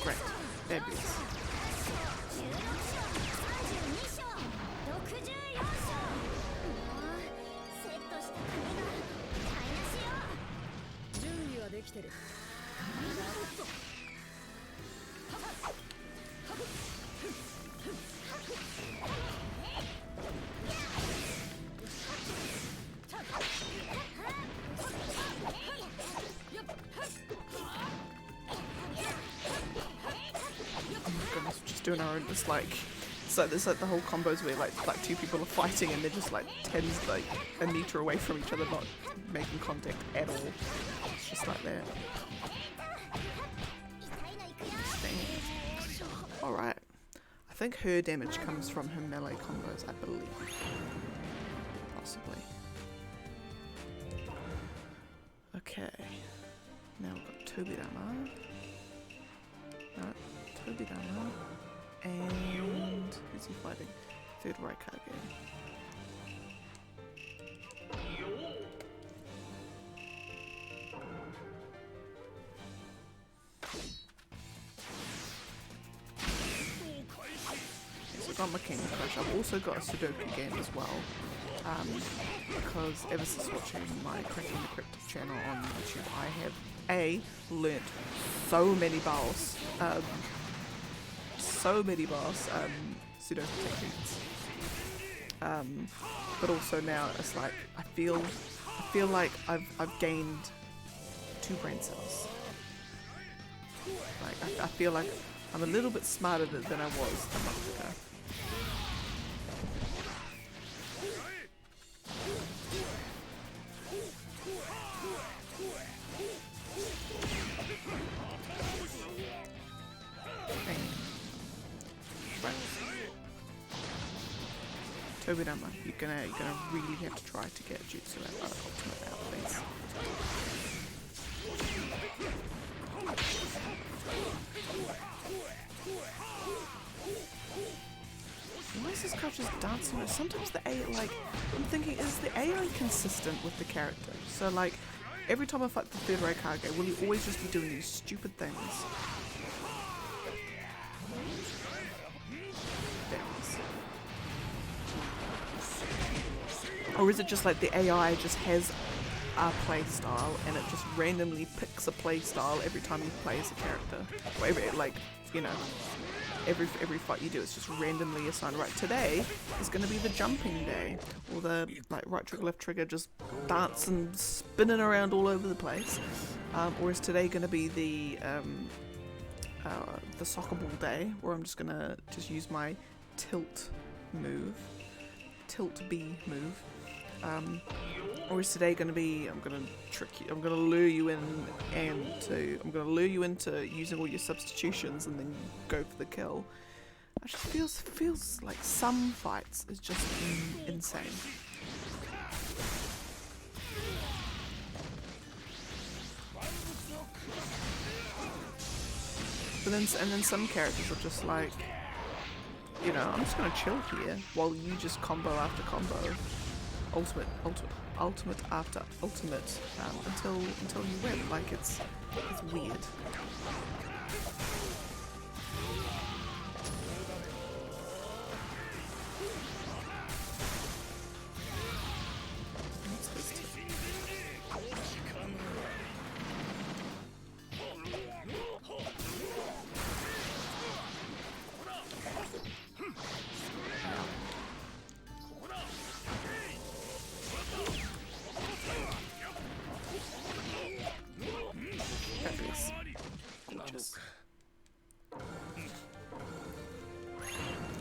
Great, fabulous. Doing our own, just like, so there's like the whole combos where like 2 people are fighting and they're just like tens, like a meter away from each other, not making contact at all. It's just like that. Alright. I think her damage comes from her melee combos, I believe. Possibly. Okay. Now we've got Tobirama. No, Tobirama. And who's he fighting? Third Raikage. got my Candy Crush. I've also got a Sudoku game as well. Because ever since watching my Cracking the Cryptic channel on YouTube, I have learnt so many Sudoku techniques. But also now it's like I feel like I've gained 2 brain cells. Like I feel like I'm a little bit smarter than I was a month ago. Tobirama, you're gonna really have to try to get Jutsu Ultimate out, please. Why is this guy just dancing? Sometimes the AI, like, I'm thinking, is the AI consistent with the character? So like, every time I fight the third Raikage, will he always just be doing these stupid things? Or is it just like the AI just has a play style and it just randomly picks a play style every time you play as a character? Or every, like, you know, every fight you do, it's just randomly assigned. Right, today is going to be the jumping day, or the like right trigger, left trigger, just dancing, spinning around all over the place. Or is today going to be the soccer ball day, where I'm just going to use my tilt B move. Or is today going to be, I'm going to trick you, I'm going to lure you in I'm going to lure you into using all your substitutions and then you go for the kill. It just feels like some fights is just insane. But then, and then some characters are just like, you know, I'm just going to chill here while you just combo after combo. Ultimate after ultimate until you win. Like it's weird.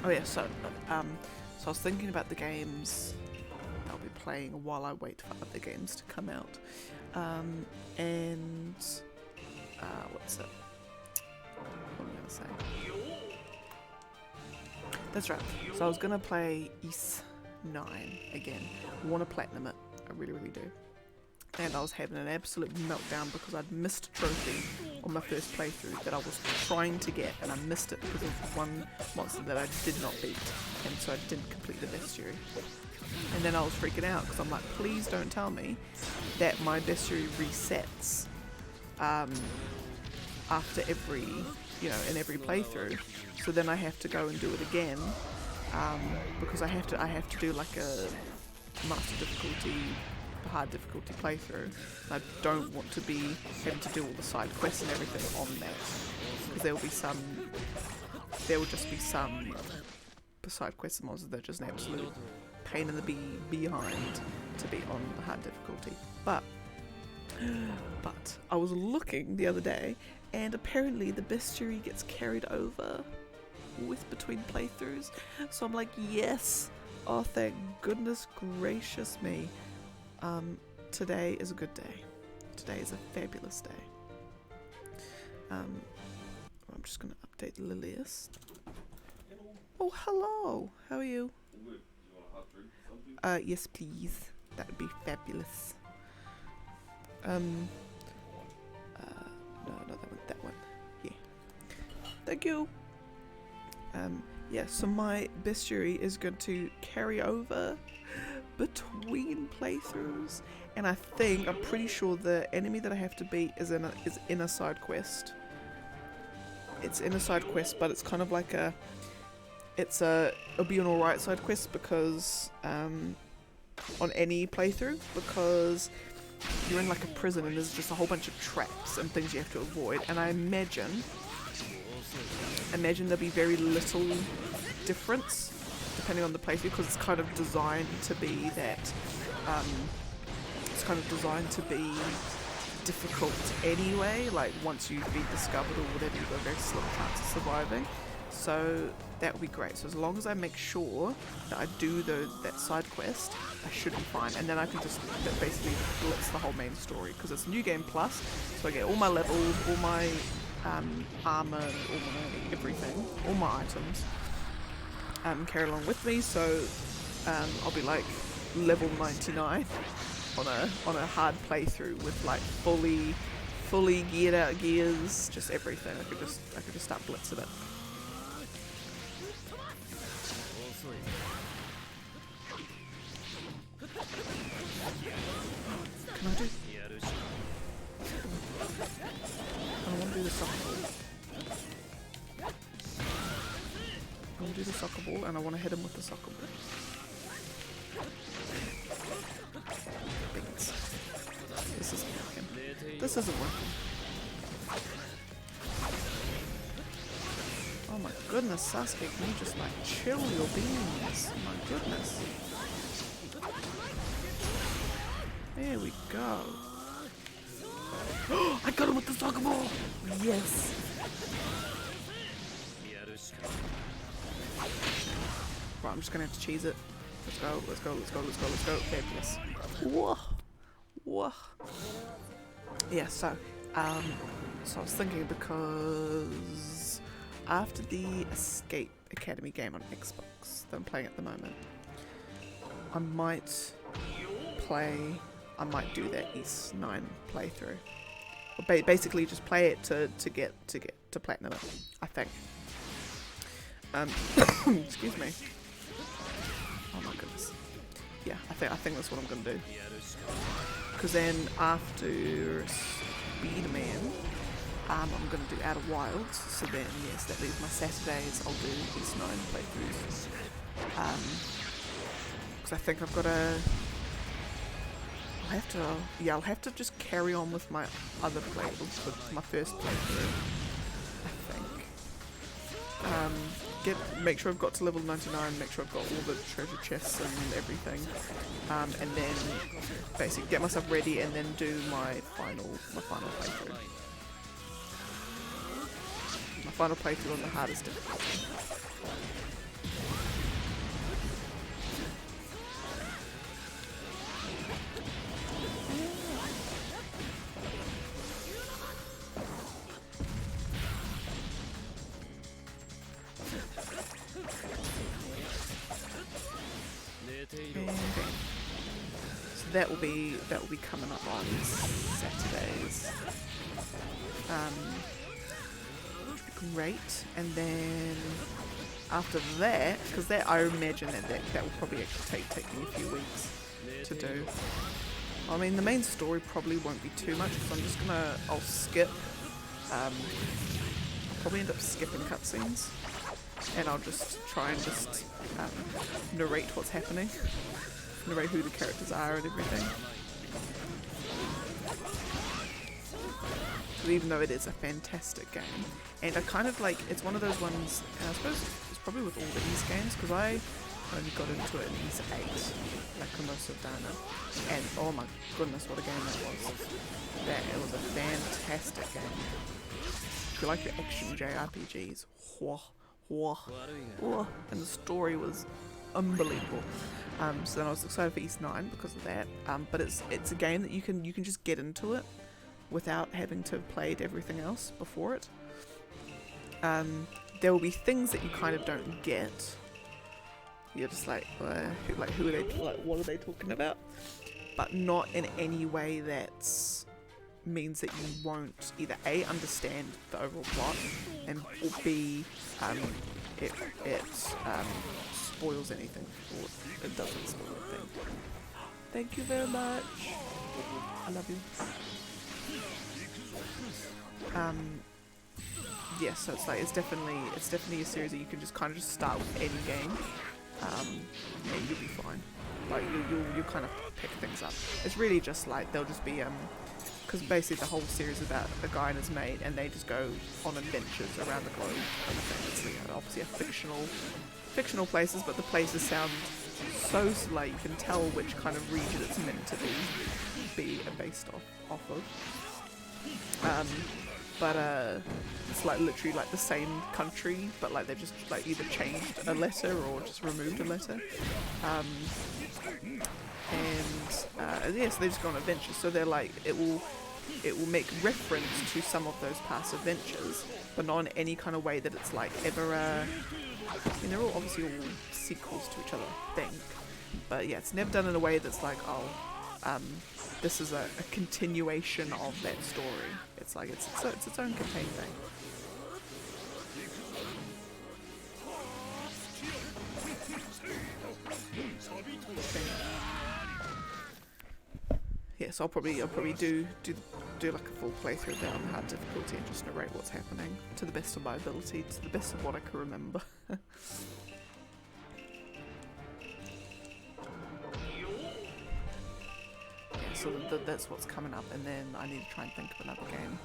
Oh yeah, so I was thinking about the games I'll be playing while I wait for other games to come out. And what's it? What am I gonna say? That's right. So I was gonna play Ys 9 again. I want to platinum it. I really, really do. And I was having an absolute meltdown because I'd missed a trophy on my first playthrough that I was trying to get, and I missed it because of one monster that I did not beat, and so I didn't complete the bestiary. And then I was freaking out because I'm like, please don't tell me that my bestiary resets after every, you know, in every playthrough. So then I have to go and do it again because I have to do like a master difficulty, hard difficulty playthrough. I don't want to be having to do all the side quests and everything on that, because there will just be some side quests and monsters that are just an absolute pain in the behind to be on the hard difficulty. But I was looking the other day, and apparently the bestiary gets carried over with between playthroughs. So I'm like, yes, oh thank goodness gracious me. Today is a good day. Today is a fabulous day. I'm just going to update Lilius. Oh, hello. How are you? Yes, please. That would be fabulous. No, not that one. That one. Yeah. Thank you. Yeah, so my bestiary is going to carry over between playthroughs, and I'm pretty sure the enemy that I have to beat is in a side quest. It's in a side quest, but it's kind of like it'll be an alright side quest because on any playthrough, because you're in like a prison and there's just a whole bunch of traps and things you have to avoid, and I imagine there'll be very little difference depending on the playthrough, because it's kind of designed to be that difficult anyway. Like once you've been discovered or whatever, you've got a very slim chance of surviving. So that will be great. So as long as I make sure that I do that side quest, I should be fine. And then I can just basically blitz the whole main story, because it's New Game Plus. So I get all my levels, all my armor, all my everything, all my items carry along with me. So I'll be like level 99 on a hard playthrough with like fully geared out gears, just everything. I could just start blitzing it. Can I do? I want to do the soccer ball. I want to do the soccer ball, and I want to hit him with the soccer ball. Bings. This isn't working. This isn't working. Oh my goodness, Sasuke, can you just like chill your beans? Oh my goodness. There we go. I got him with the soccer ball! Yes! Right, I'm just gonna have to cheese it. Let's go, let's go, let's go, let's go, let's go. Okay, yes. Whoa! Whoa! Yeah, so I was thinking, because after the Escape Academy game on Xbox that I'm playing at the moment, I might do that East 9 playthrough. Or basically just play it to get to platinum it, I think. Excuse me. Oh my goodness. Yeah, I think that's what I'm gonna do. Because then after Speedman, I'm gonna do Outer Wilds. So then yes, that leaves my Saturdays. I'll do East 9 playthroughs. Because I think I've got to. I'll have to just carry on with my other playthroughs, with my first playthrough, I think. Make sure I've got to level 99, make sure I've got all the treasure chests and everything, and then basically get myself ready and then do my final playthrough. My final playthrough on the hardest difficulty. So that will be coming up on Saturdays, which would be great. And then after that, because that I imagine that will probably take me a few weeks to do. I mean, the main story probably won't be too much, because I'll skip. I'll probably end up skipping cutscenes. And I'll just try and narrate what's happening, narrate who the characters are and everything. But even though it is a fantastic game, and I kind of like, it's one of those ones, and I suppose it's probably with all the Ys games, because I only got into it in Ys 8, like Konosuba Dana, and oh my goodness, what a game that was. It was a fantastic game. If you like your action JRPGs, whoa. And the story was unbelievable. So then I was excited for East 9 because of that. But it's a game that you can just get into it without having to have played everything else before it. There will be things that you kind of don't get. You're just like who are they? Like, what are they talking about? But not in any way that's means that you won't either A, understand the overall plot, and or B, it spoils anything, or it doesn't spoil anything. Thank you very much. I love you. yeah, so it's definitely a series that you can just kind of just start with any game, and you'll be fine. Like you'll kind of pick things up. It's really just like they'll just be because basically the whole series is about a guy and his mate, and they just go on adventures around the globe kind of thing. It's, you know, obviously a fictional places, but the places sound so like you can tell which kind of region it's meant to be based off of. But it's like literally like the same country, but like they've just like either changed a letter or just removed a letter. And yeah, so they just go on adventures. So they're like it will make reference to some of those past adventures, but not in any kind of way that it's like ever. I mean, they're all obviously all sequels to each other, I think. But yeah, it's never done in a way that's like, oh, this is a continuation of that story. It's like it's its own contained thing. Yeah, so I'll probably do like a full playthrough there on hard difficulty and just narrate what's happening to the best of my ability, to the best of what I can remember. So that's what's coming up, and then I need to try and think of another game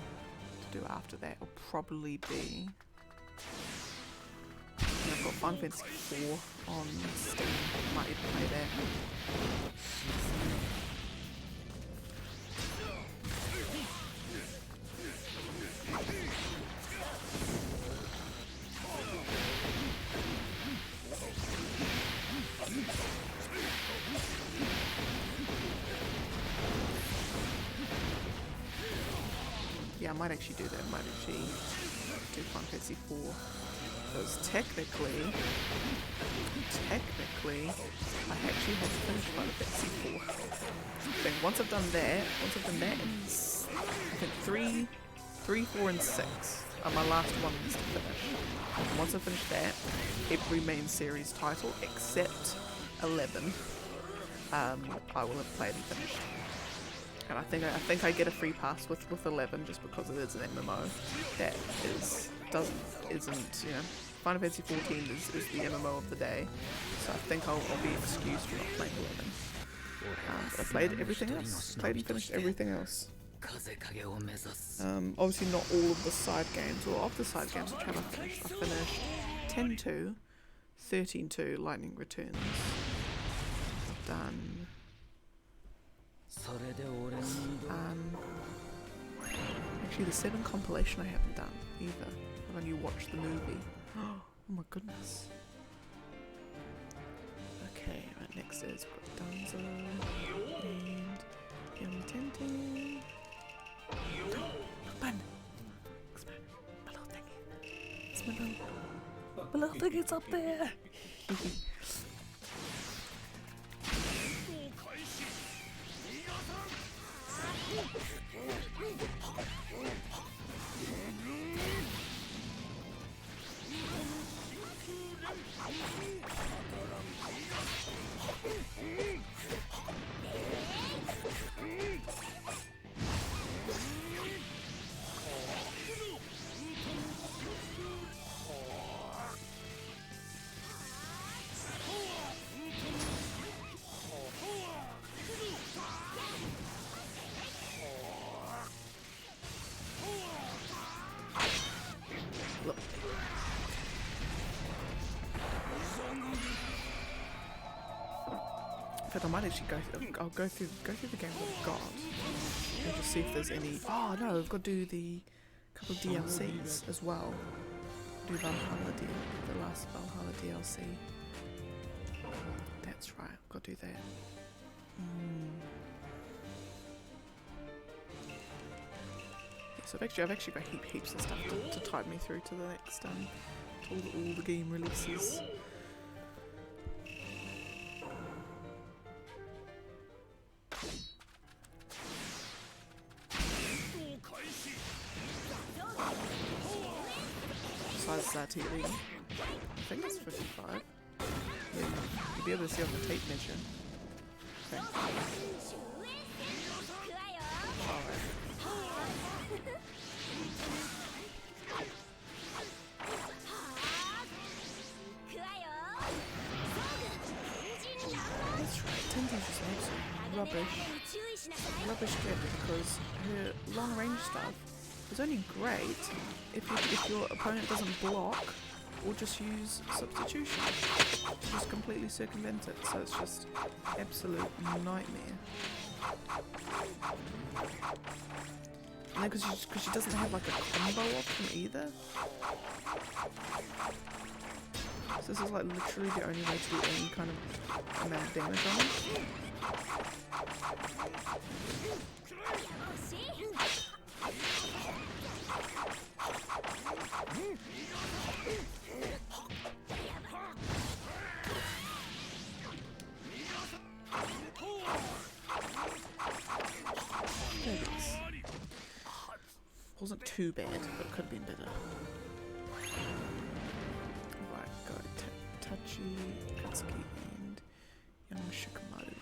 to do after that. It'll probably be... I've got Final Fantasy 4 on Steam. Might even play that. Yeah, I might actually do that. I might actually do Final Fantasy 4. Because technically, I actually have to finish Final Fantasy 4. I think once I've done that, and I think 3, 4, and 6 are my last ones to finish. And once I finish that, every main series title except 11, I will have played and finished. And I think I get a free pass with 11 just because it is an MMO that isn't, you know, Final Fantasy 14 is the MMO of the day, so I think I'll be excused for not playing 11. But I played everything else, played and finished everything else. Obviously not all of the side games, or of the side games which have I finished. I finished 10-2, 13-2, Lightning Returns. I've done... actually the 7 compilation I haven't done either. I've only watched the movie. Oh my goodness. Okay, right, next is we've got Danzo and Yamtente. Look, man! My little thingy. It's my little thingy's up there! In fact, I might actually I'll go through the games I've got and just see if there's any. Oh no, I've got to do the couple of DLCs as well. Do Valhalla the last Valhalla DLC. That's right, I've got to do that. Yeah, so I've actually got heaps of stuff to tide me through to the next to all the game releases. TV. I think it's 55. Yeah, you'll be able to see on the tape measure. Okay. rubbish kit because her long range stuff is only great if your opponent doesn't block or just use substitution. Just completely circumvent it, so it's just absolute nightmare. And then because she doesn't have like a combo option either. So this is like literally the only way to do any kind of amount of damage on it. Wasn't too bad, but it could have been better. Right, got Tachi, Katsuki, and Young Shikamaru.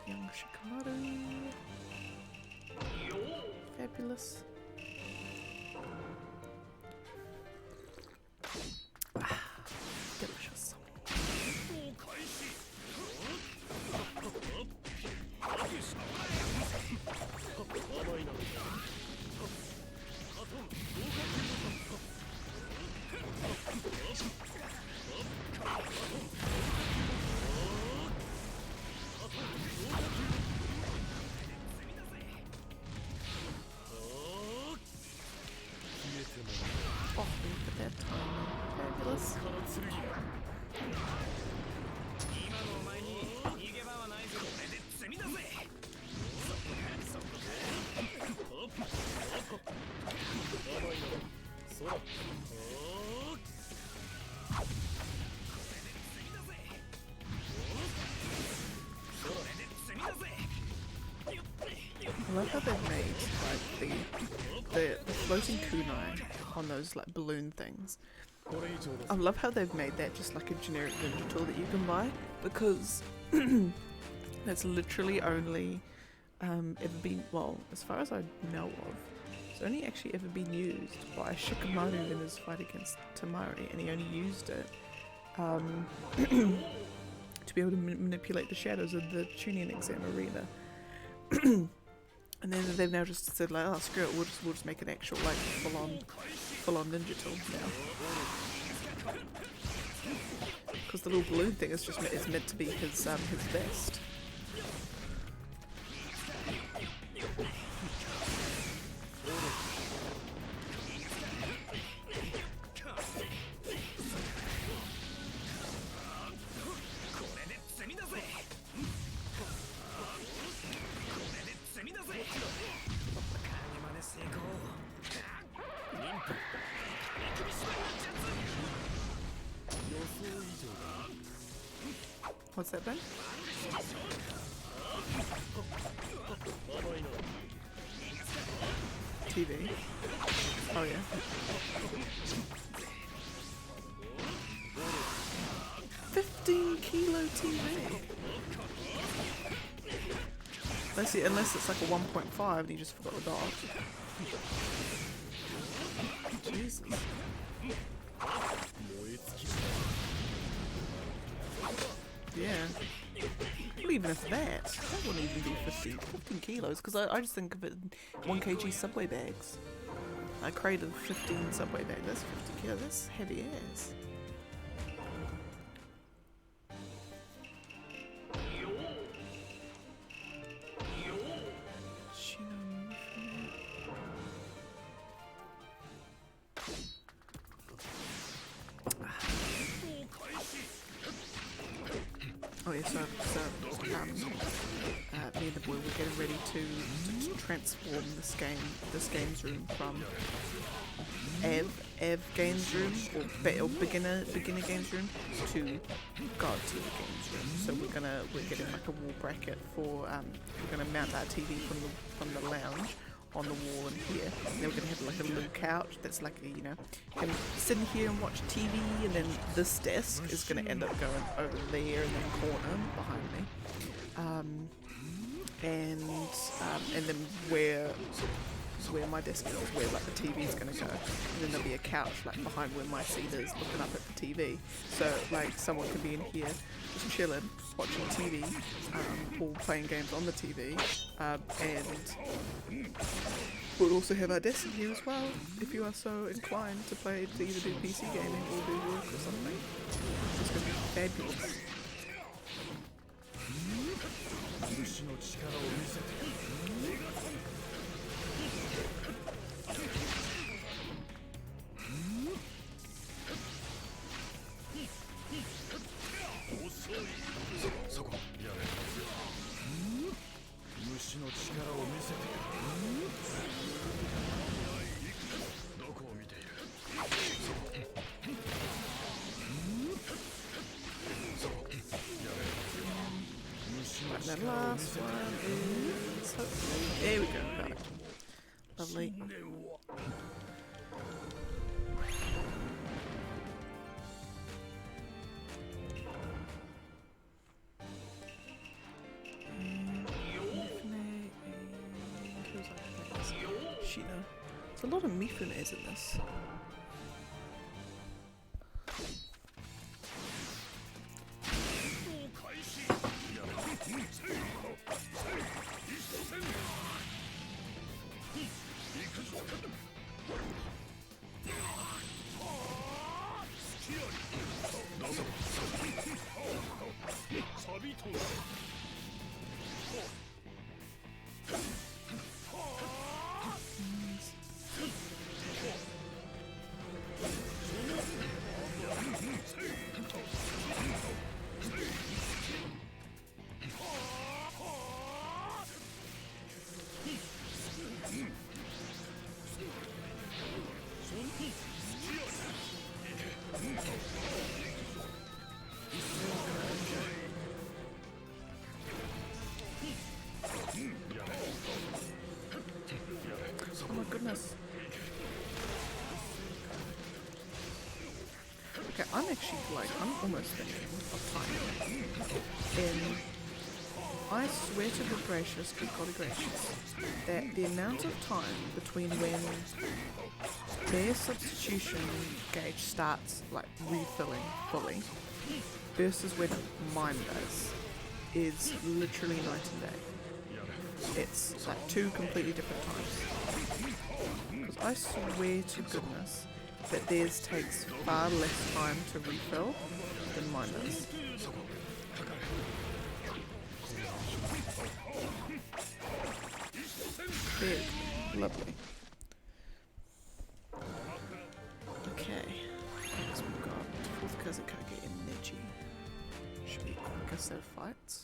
Young Shikamaru. Fabulous. Delicious. Oh, look at that time. Fabulous. I love how they've made like the floating kunai on those like balloon things. I love how they've made that just like a generic ninja tool that you can buy, because that's literally only ever been, well, as far as I know of, it's only actually ever been used by Shikamaru in his fight against Tamari, and he only used it to be able to manipulate the shadows of the Chunin exam arena. And then they've now just said like, oh screw it, we'll just make an actual like full on ninja tool now. Because the little balloon thing is just meant to be his vest. What's that, Ben? TV. Oh yeah. $15-kilo TV. Unless it's like a 1.5 and you just forgot the dot. Jesus. Yeah. Well, even if that wouldn't even be 15 kilos, because I just think of it in 1 kg Subway bags. I created 15 Subway bags. That's 50 kilos. That's heavy ass. Oh yeah, so me and the boy were getting ready to transform this games room from Ev games room or beginner games room to God TV games room. So we're getting like a wall bracket for we're gonna mount our TV from the lounge on the wall in here, and then we're gonna have like a little couch that's like a, you know, you can sit in here and watch TV, and then this desk is gonna end up going over there in the corner behind me, and then where where my desk is where like the TV's gonna go, and then there'll be a couch like behind where my seat is, looking up at the TV. So like someone can be in here just chilling, watching TV, or playing games on the TV, and we'll also have our desk in here as well if you are so inclined to either do PC gaming or do work or something. It's gonna be fabulous. And then last one is hopefully, there we go, got it. Lovely. Shino. There's a lot of Mifunes in this. Oh my goodness. Okay, I'm almost thinking of time. And I swear to good gracious, good golly gracious, that the amount of time between when their substitution gauge starts like refilling fully versus when mine does is literally night and day. It's like two completely different times. Because I swear to goodness that theirs takes far less time to refill than mine does. There, lovely. Okay, so we've got fourth Kazakage and Neji. Should be a quicker set of fights.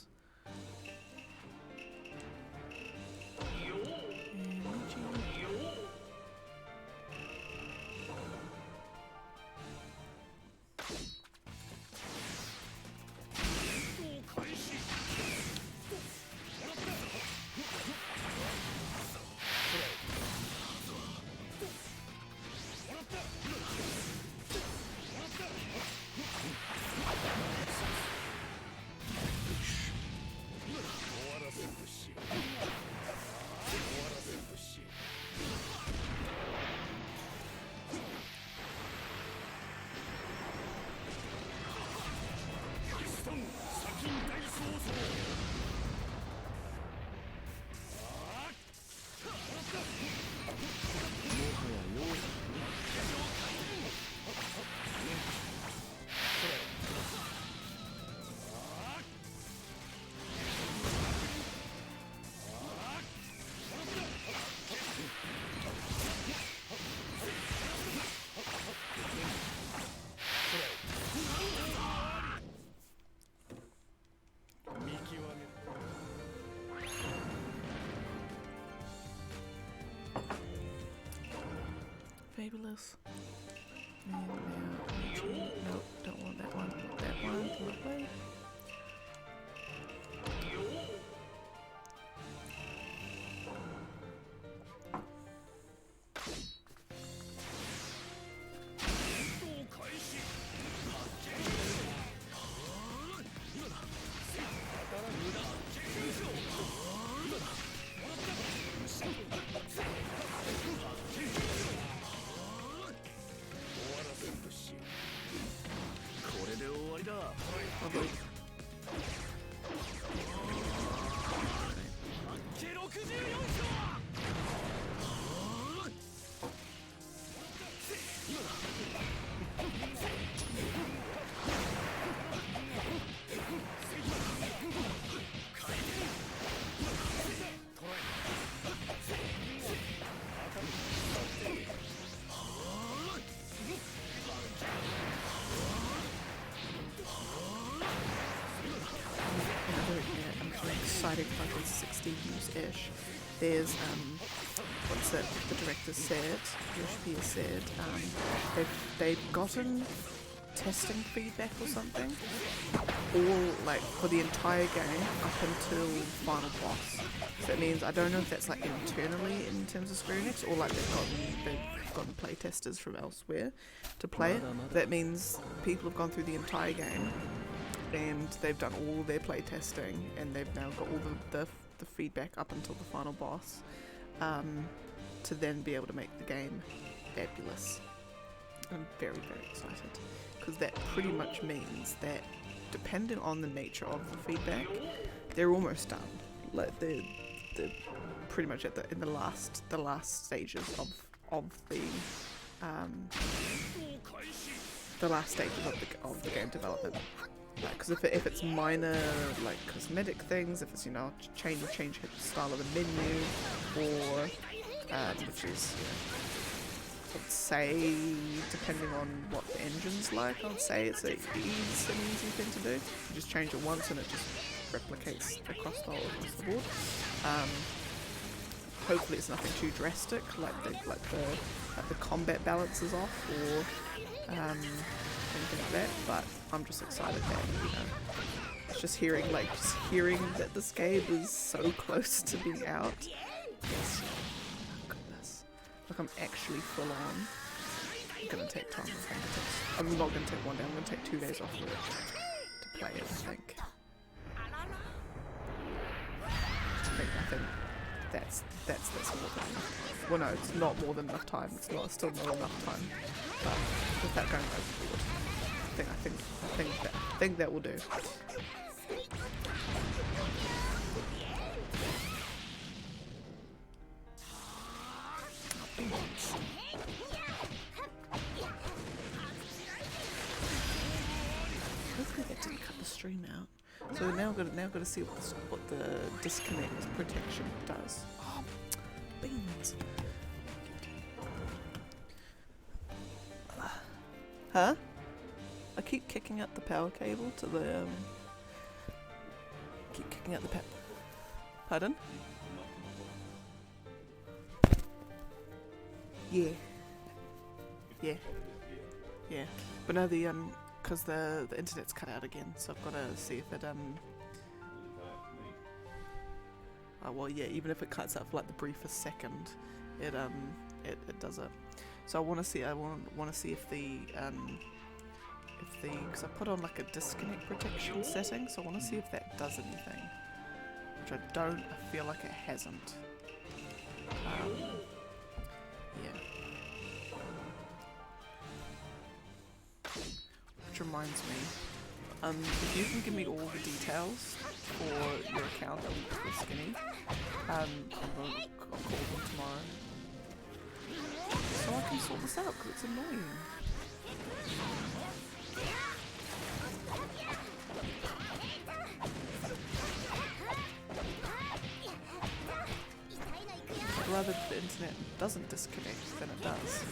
Fabulous. And now, nope, don't want that one. Want that one. Lovely. good. Exciting fucking 60 views-ish. There's what's it the director said, Yoshpi has said, they've gotten testing feedback or something, all like for the entire game up until final boss. So that means I don't know if that's like internally in terms of Square Enix or like they've gotten play testers from elsewhere to play it. That means people have gone through the entire game and they've done all their play testing and they've now got all the feedback up until the final boss to then be able to make the game fabulous. I'm very, very excited because that pretty much means that depending on the nature of the feedback, they're almost done. Like they're pretty much in the last stages of the last stages of the game development. Because if it's minor like cosmetic things, if it's change the style of the menu, or which is I'd say depending on what the engine's like, I'd say it's an easy thing to do. You just change it once and it just replicates across the board. Hopefully it's nothing too drastic, like the combat balance is off or anything like that. But I'm just excited that it's just hearing that this game is so close to being out. Yes. Oh goodness. Like I'm actually full on. I'm gonna take time. I'm not gonna take one day. I'm gonna take 2 days off work to play it. I think that's more than enough. Well, no, it's not more than enough time. It's still not enough time. But without going overboard, I think that will do. Hopefully that didn't cut the stream out. So now I've got to see what the disconnect protection does. Oh, beans. Huh? I keep kicking out the power cable to the keep kicking out the power. Pardon? Yeah. But no, because the internet's cut out again, so I've got to see if it well, yeah, even if it cuts out for like the briefest second, it does it. So I want to see if the because I put on like a disconnect protection setting, so I want to see if that does anything, which I feel like it hasn't. Yeah. Which reminds me, if you can give me all the details for your account with Skinny, I'll call them tomorrow so I can sort this out because it's annoying. I'd rather the internet doesn't disconnect than it does.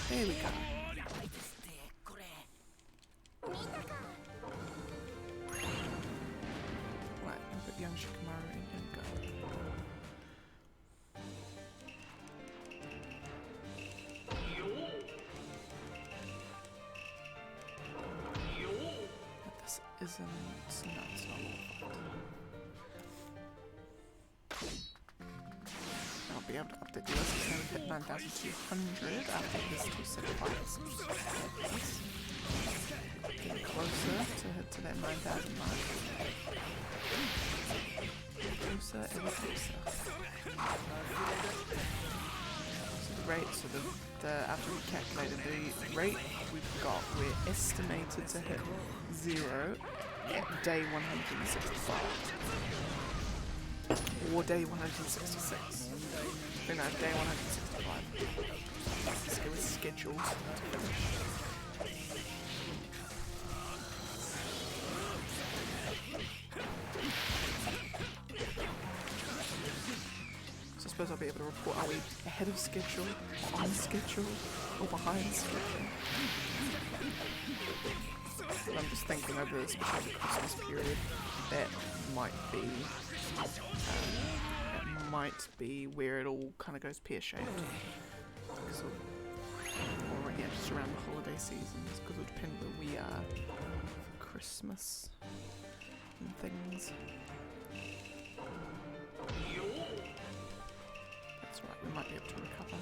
There we go. Right, I'll put young Shikamaru in and go. But this isn't... No, it's not all right. I'll be able to update the list. Now we've hit 9,200 after this 2 set of fights. Getting closer to that 9,000 mark. Closer, ever closer. So the rate, after we calculated the rate we've got, we're estimated to hit 0 at day 165. Or day 166. No, day 165. It was scheduled to finish. So I suppose I'll be able to report, are we ahead of schedule, on schedule, or behind schedule? And I'm just thinking over, especially the Christmas period, that might be where it all kind of goes pear-shaped. Or yeah, just around the holiday seasons, because it'll depend where we are for Christmas and things. That's right, we might be able to recover.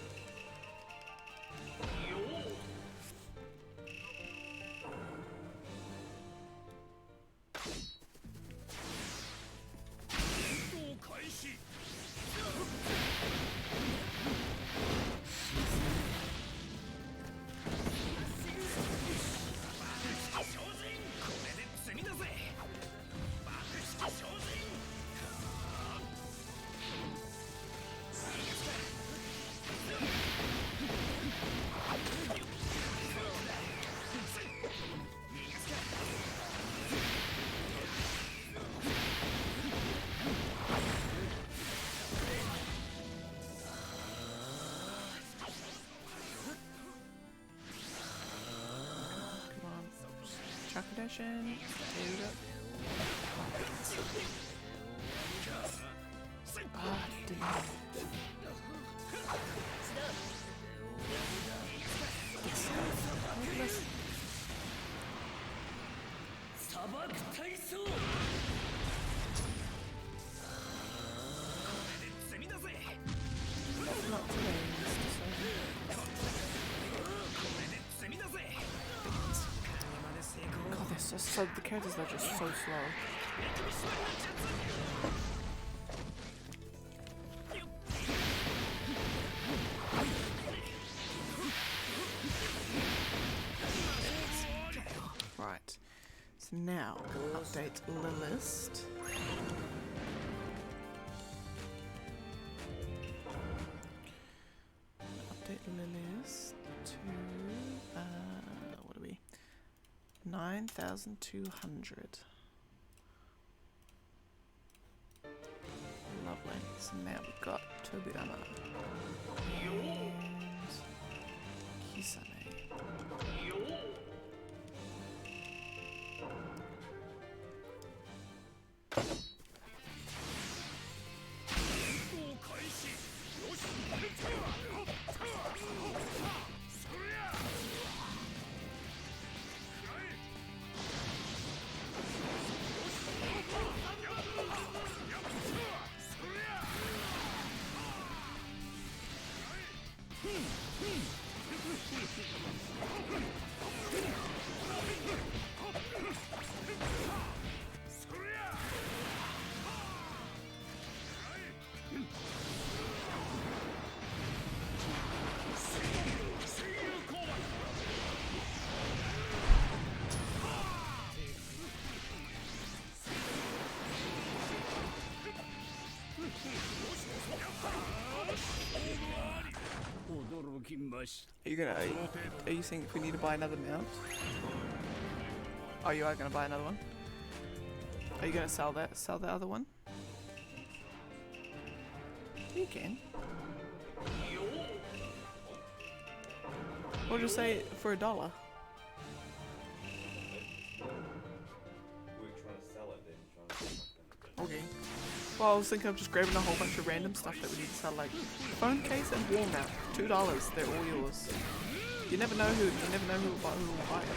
Tradition. There we go. Ah, didn't. Not today, Mr. God, they're so the characters are just so slow. Right. So now we'll update the list. Update the list to what are we? 9,200. Lovely. So now we've got Tobirama and Kisame. Are you saying if we need to buy another mount? Oh, you are gonna buy another one? Are you gonna sell the other one? You can. Or just say it for $1. We're trying to sell it then. Trying to Okay. Well, I was thinking of just grabbing a whole bunch of random stuff that we need to sell, like phone case and wall mount. $2. They're all yours. You never know who will buy it.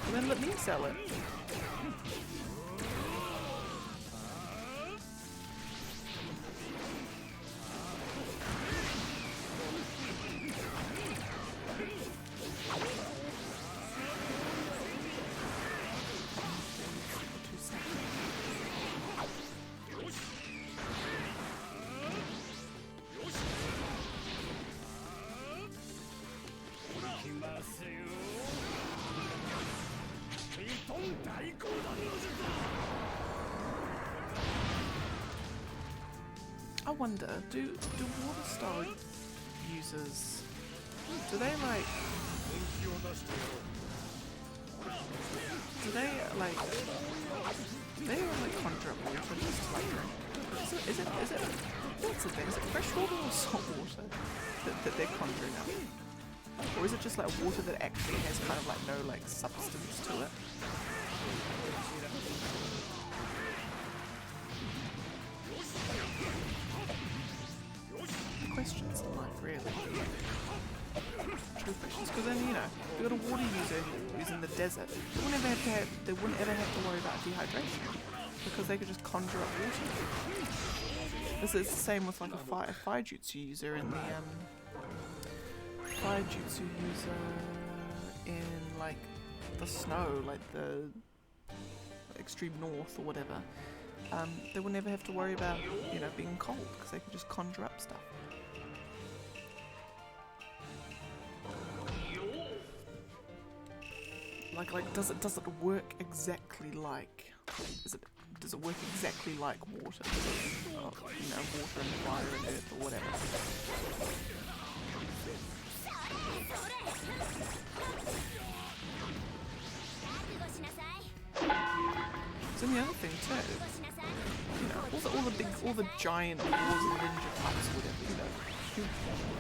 And then let me sell it. I wonder, do water style users, do they like conjure up water just to like drink? Is it what's the thing? Is it fresh water or salt water that they're conjuring up? Or is it just like water that actually has kind of like no like substance to it? Questions in life, really. True questions, because then, you know, if you got a water user who's in the desert, they wouldn't ever have to worry about dehydration, because they could just conjure up water. This is the same with like a fire jutsu user in the fire jutsu user in like the snow, like the extreme north or whatever. They would never have to worry about, you know, being cold, because they could just conjure up stuff. Like does it work exactly like? Does it work exactly like water? You know, water and fire and earth or whatever. So the other thing too, you know, all the giant wars and ninja types or whatever, you know,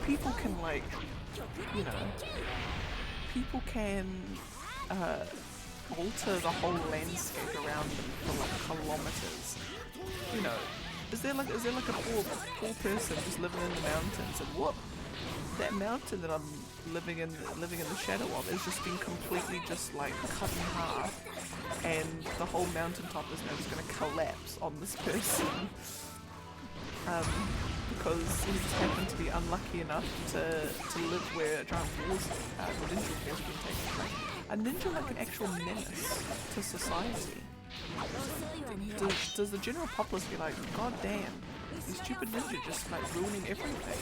people can like, you know, people can alter the whole landscape around them for like kilometers. You know, is there like a poor person just living in the mountains, and what? That mountain that I'm living in the shadow of has just been completely just like cut in half, and the whole mountaintop is now just going to collapse on this person because he just happened to be unlucky enough to live where a giant war's ninja war's been taking place. A ninja like an actual menace to society. Does the general populace be like, God damn, these stupid ninja just like ruining everything?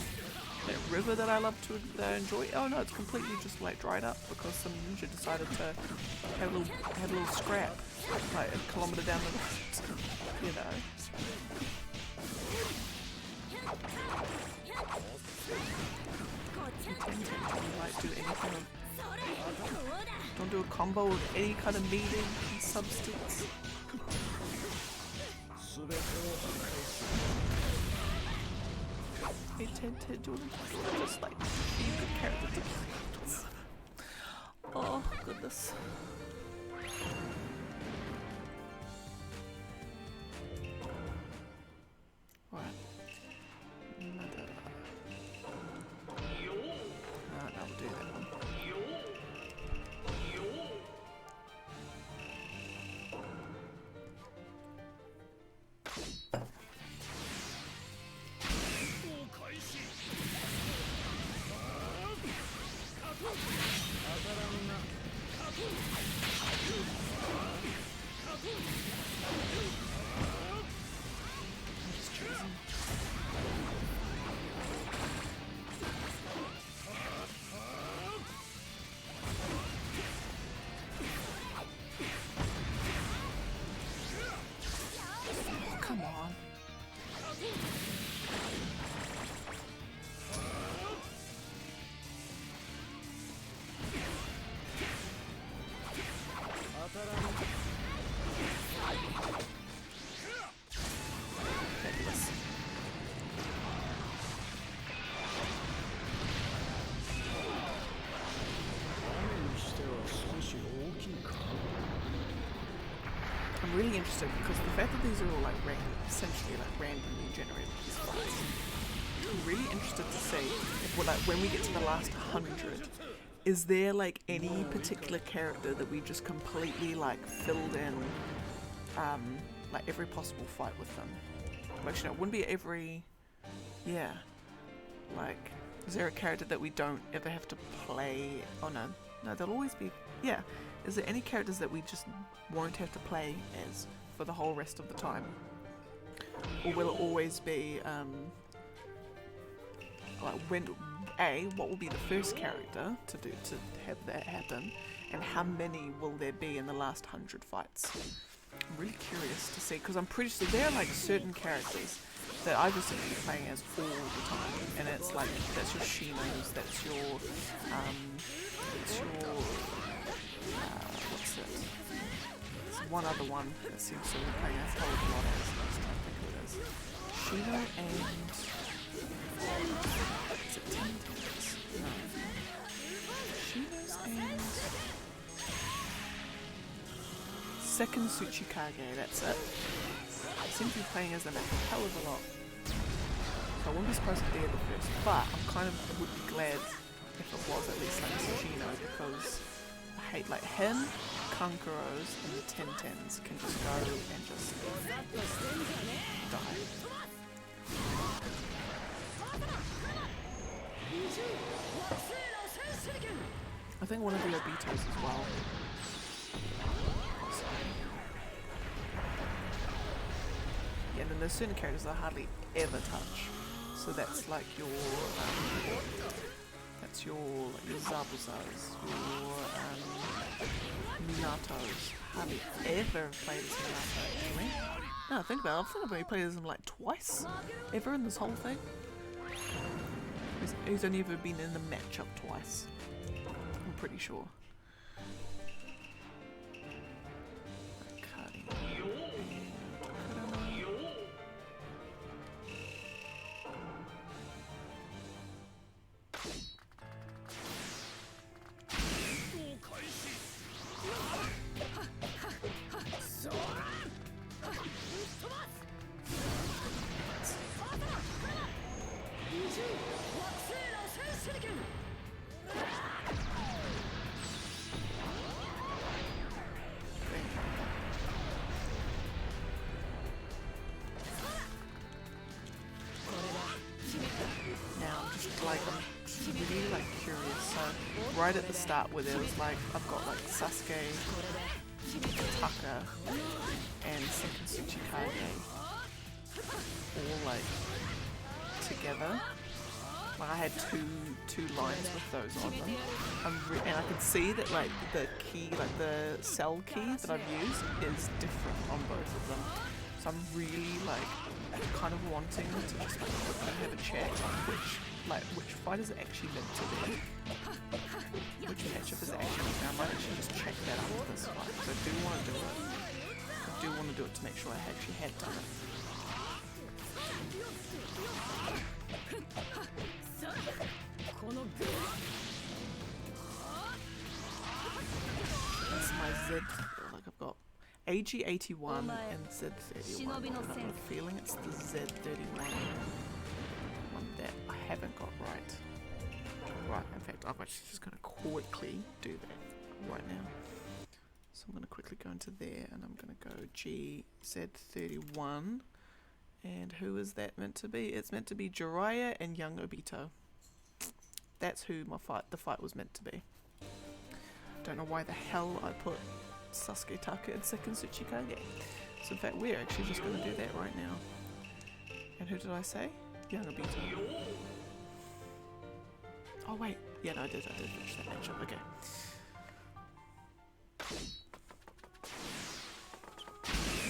That river that I love to enjoy, oh no, it's completely just like dried up because some ninja decided to have a little scrap like a kilometer down the road, you know. Like do anything. Don't do a combo with any kind of meaning and substance. They tend to do just like you could character. Oh goodness. What? No, we'll do that one. Come on. Fabulous. interesting because the fact that these are all like essentially like randomly generated these fights. I'm really interested to see if we're, like, when we get to the last 100, is there like any particular character that we just completely like filled in like every possible fight with them? Actually, no, it wouldn't be every. Yeah. Like, is there a character that we don't ever have to play? Oh no, there'll always be. Yeah. Is there any characters that we just won't have to play as for the whole rest of the time? Or will it always be, like, what will be the first character to have that happen, and how many will there be in the last 100 fights? I'm really curious to see, because I'm pretty sure there are like certain characters that I just seem to be playing as all the time, and it's like, that's your Shinos, that's your, what's it? There's one other one that seems to be playing a whole lot as. Let's try to think who it is. Shino and... Is it Tentacles? No. Shinos and... Second Tsuchikage, that's it. I seem to be playing as them a hell of a lot. So I wouldn't be surprised if they're the first, but I would be glad if it was at least like Shino, because I hate like him, Kankuros, and the Tentens can just go and just die. I think one of the Obitos as well. Yeah, and then there's certain characters I hardly ever touch. So that's like your Zabuzas, your Minatos. Hardly ever played as Minato actually. No, think about it. I think I've only played as him like twice ever in this whole thing. He's only ever been in the matchup twice. I'm pretty sure. I'm really like curious. So right at the start where there was like, I've got like Sasuke, Taka, and Second Tsuchikage all like together. Like I had two lines with those on them, and I could see that like the key, like the cell key that I've used is different on both of them. So I'm really like kind of wanting to just like quickly have a chat on which fight is it actually meant to be, which matchup is it actually meant to be. I might actually just check that after this fight because I do want to do it. I do want to do it to make sure I actually had done it. That's my Z. Like I've got AG81 and Z31. And I've got a feeling it's the Z31 one that I haven't got right. Right, in fact, I'm actually just going to quickly do that right now. So I'm going to quickly go into there and I'm going to go GZ31. And who is that meant to be? It's meant to be Jiraiya and young Obito. That's who the fight was meant to be. Don't know why the hell I put Sasuke, Taka and Second Tsuchikage. So in fact we're actually just going to do that right now. And who did I say? Young Obito. Oh wait, yeah no I did finish that matchup, okay.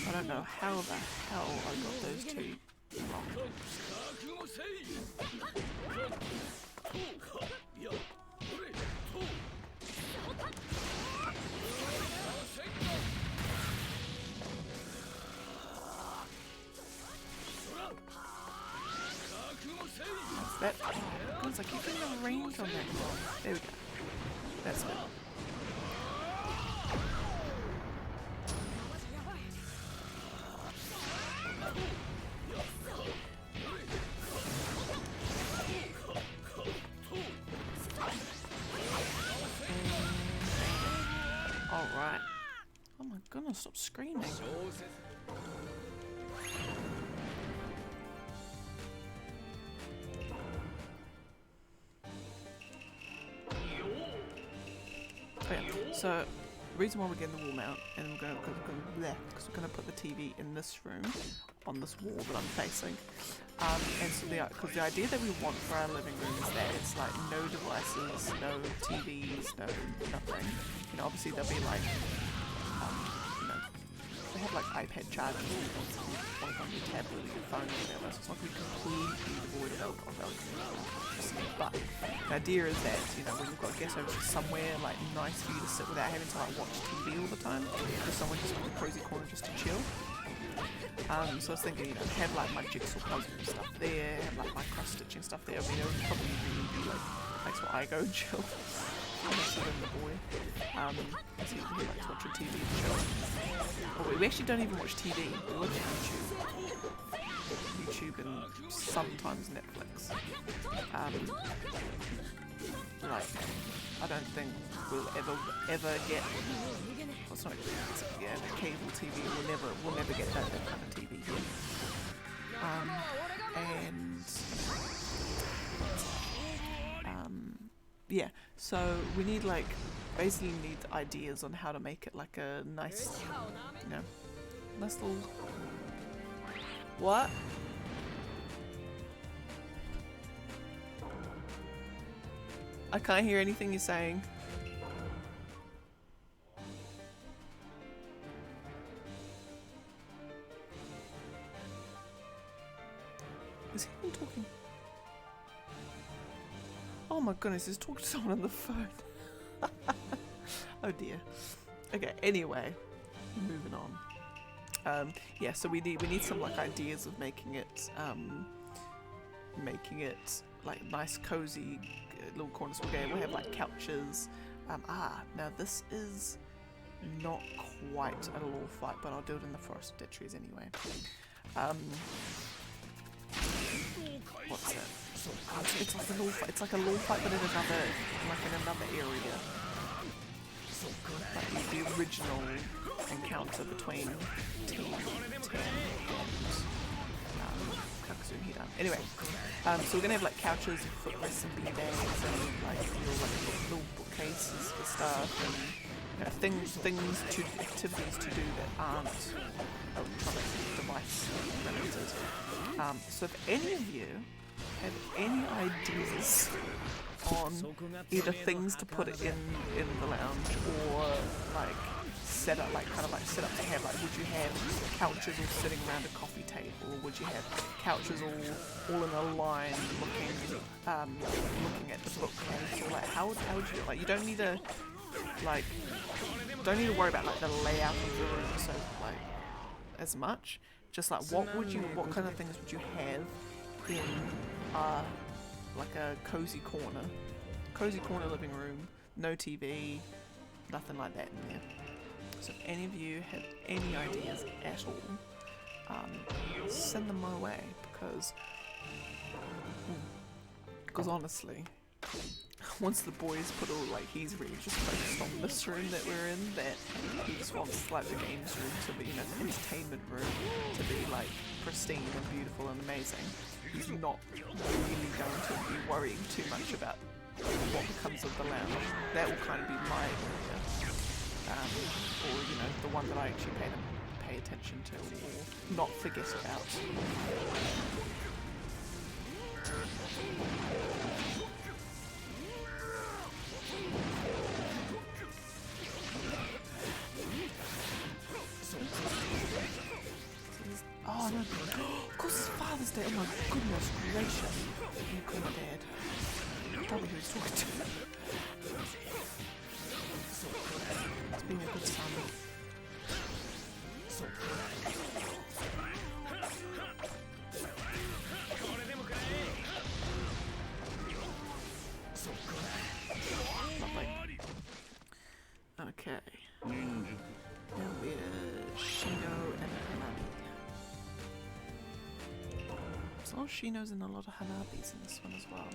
I don't know how the hell I got those two wrong. That, oh, God, I keep getting the range on that one. There we go. That's good. on, stop screaming. Okay, so the reason why we're getting the wall mount, and we're gonna put the TV in this room, on this wall that I'm facing, and so because the idea that we want for our living room is that it's like no devices, no TVs, no nothing. You know, obviously there'll be like, you know, they have like iPad chargers, like on your tablet or your phone or whatever, so it's not going to be completely devoid of electricity. But the idea is that, you know, when you've got guests over, somewhere like nice for you to sit without having to like watch TV all the time, or someone just with a cozy corner just to chill. So I was thinking, you know, have like my jigsaw puzzle stuff there, have like my cross stitching stuff there. I mean, it would probably really be like a place where I go and chill. I'm also the boy. Because he likes watching TV and chill. Oh, we actually don't even watch TV. We watch YouTube and sometimes Netflix. Like, I don't think we'll ever get. Well, it's not cable TV. We'll never get that kind of TV here. Yeah. So we need basically need ideas on how to make it like a nice, you know, nice little. What? I can't hear anything you're saying. Is he even talking? Oh my goodness, he's talking to someone on the phone. Oh dear. Okay, anyway, moving on. Yeah, so we need some like ideas of making it like nice, cozy little corner spaghetti. We'll have like couches. Now this is not quite a law fight, but I'll do it in the forest of dead trees anyway. What's it? It's like a law fight. It's like a law fight, but in another area. Like the original encounter between Team 10 and Kakasuhira. Anyway, so we're gonna have like couches and footrests and beanbags and like little bookcases for stuff and you know, activities to do that aren't electronic device related. So if any of you have any ideas on either things to put in the lounge or like set up to have like, would you have couches all sitting around a coffee table, or would you have couches all in a line looking at the bookcase, or like how would you do it? Like you don't need to worry about like the layout of the room so like as much, just like what kind of things would you have in like a cozy corner living room, no TV, nothing like that in there. So if any of you have any ideas at all, send them my way, because honestly, once the boys put all like he's really just focused on this room that we're in, that he just wants like the games room to be, you know, the entertainment room to be like pristine and beautiful and amazing. He's not really going to be worrying too much about what becomes of the lounge. That will kind of be my area, or you know, the one that I actually pay attention to or not forget about. Oh no! Of course it's Father's Day! Oh my goodness gracious! You call my dad. Tell me who he's talking to. It's being a good son. Lovely. Okay. Now we're Shino and Hanabi. There's a lot of Shinos and a lot of Hanabis in this one as well.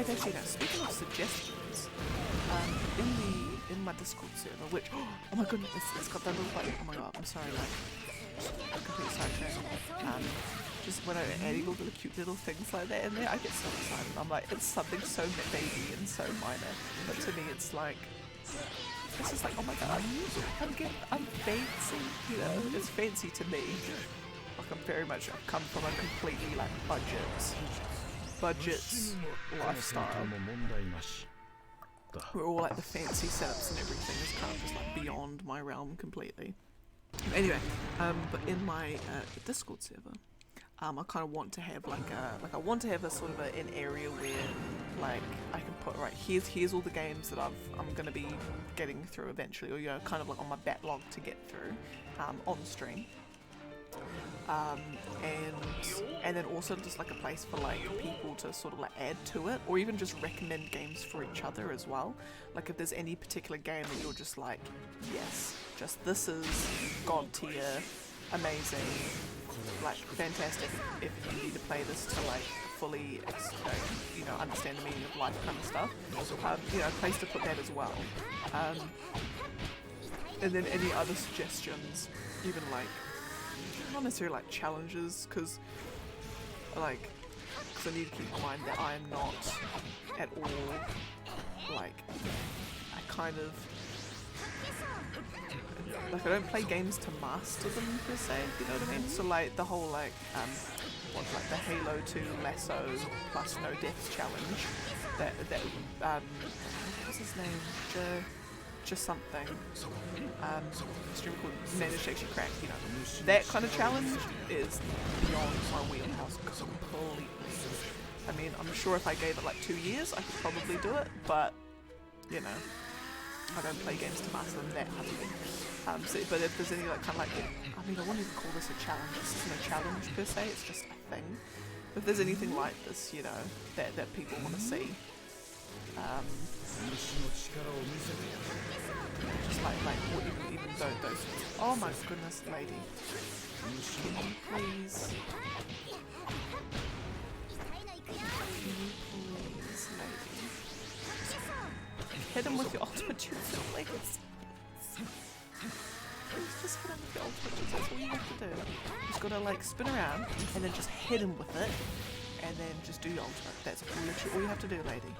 actually, no, speaking of suggestions, in my Discord server, which, oh my goodness, it's got that little button. Oh my god, I'm sorry, like, I'm completely sidetracked. Just when I add all the cute little things like that in there, I get so excited. I'm like, it's something so baby and so minor, but to me it's like, it's just like, oh my god, I'm fancy, you know, it's fancy to me. Like I'm very much, I've come from a completely like budget lifestyle. Where all like the fancy setups and everything is kind of just like beyond my realm completely. Anyway, but in my Discord server, I kind of want to have I want to have a sort of an area where like I can put here's all the games that I'm gonna be getting through eventually, or you know, kind of like on my backlog to get through on stream. And then also just like a place for like people to sort of like add to it, or even just recommend games for each other as well. Like if there's any particular game that you're just like, yes, just this is god tier, amazing, like fantastic. If you need to play this to like fully, you know, understand the meaning of life kind of stuff, you know, a place to put that as well. And then any other suggestions, even like, not necessarily like challenges, because I need to keep in mind that I am not at all like, I kind of like, I don't play games to master them per se, you know what I mean? So like the whole like what's like the Halo 2 lasso plus no deaths challenge, that what's his name, just something, streamer called managed to actually crack, you know, that kind of challenge is beyond my wheelhouse completely. I mean, I'm sure if I gave it like 2 years I could probably do it, but you know, I don't play games to master them that heavily. So, but if there's any like kind of like, I mean, I wouldn't even call this a challenge, this isn't a challenge per se, it's just a thing. If there's anything like this, you know, that people want to see, just like or even those, oh my goodness, lady, can you please, lady, hit him with your ultimate jutsu, please. Just hit him with your ultimate jutsu, that's all you have to do. You just gotta like spin around and then just hit him with it, and then just do your ultimate. That's literally all you have to do, lady.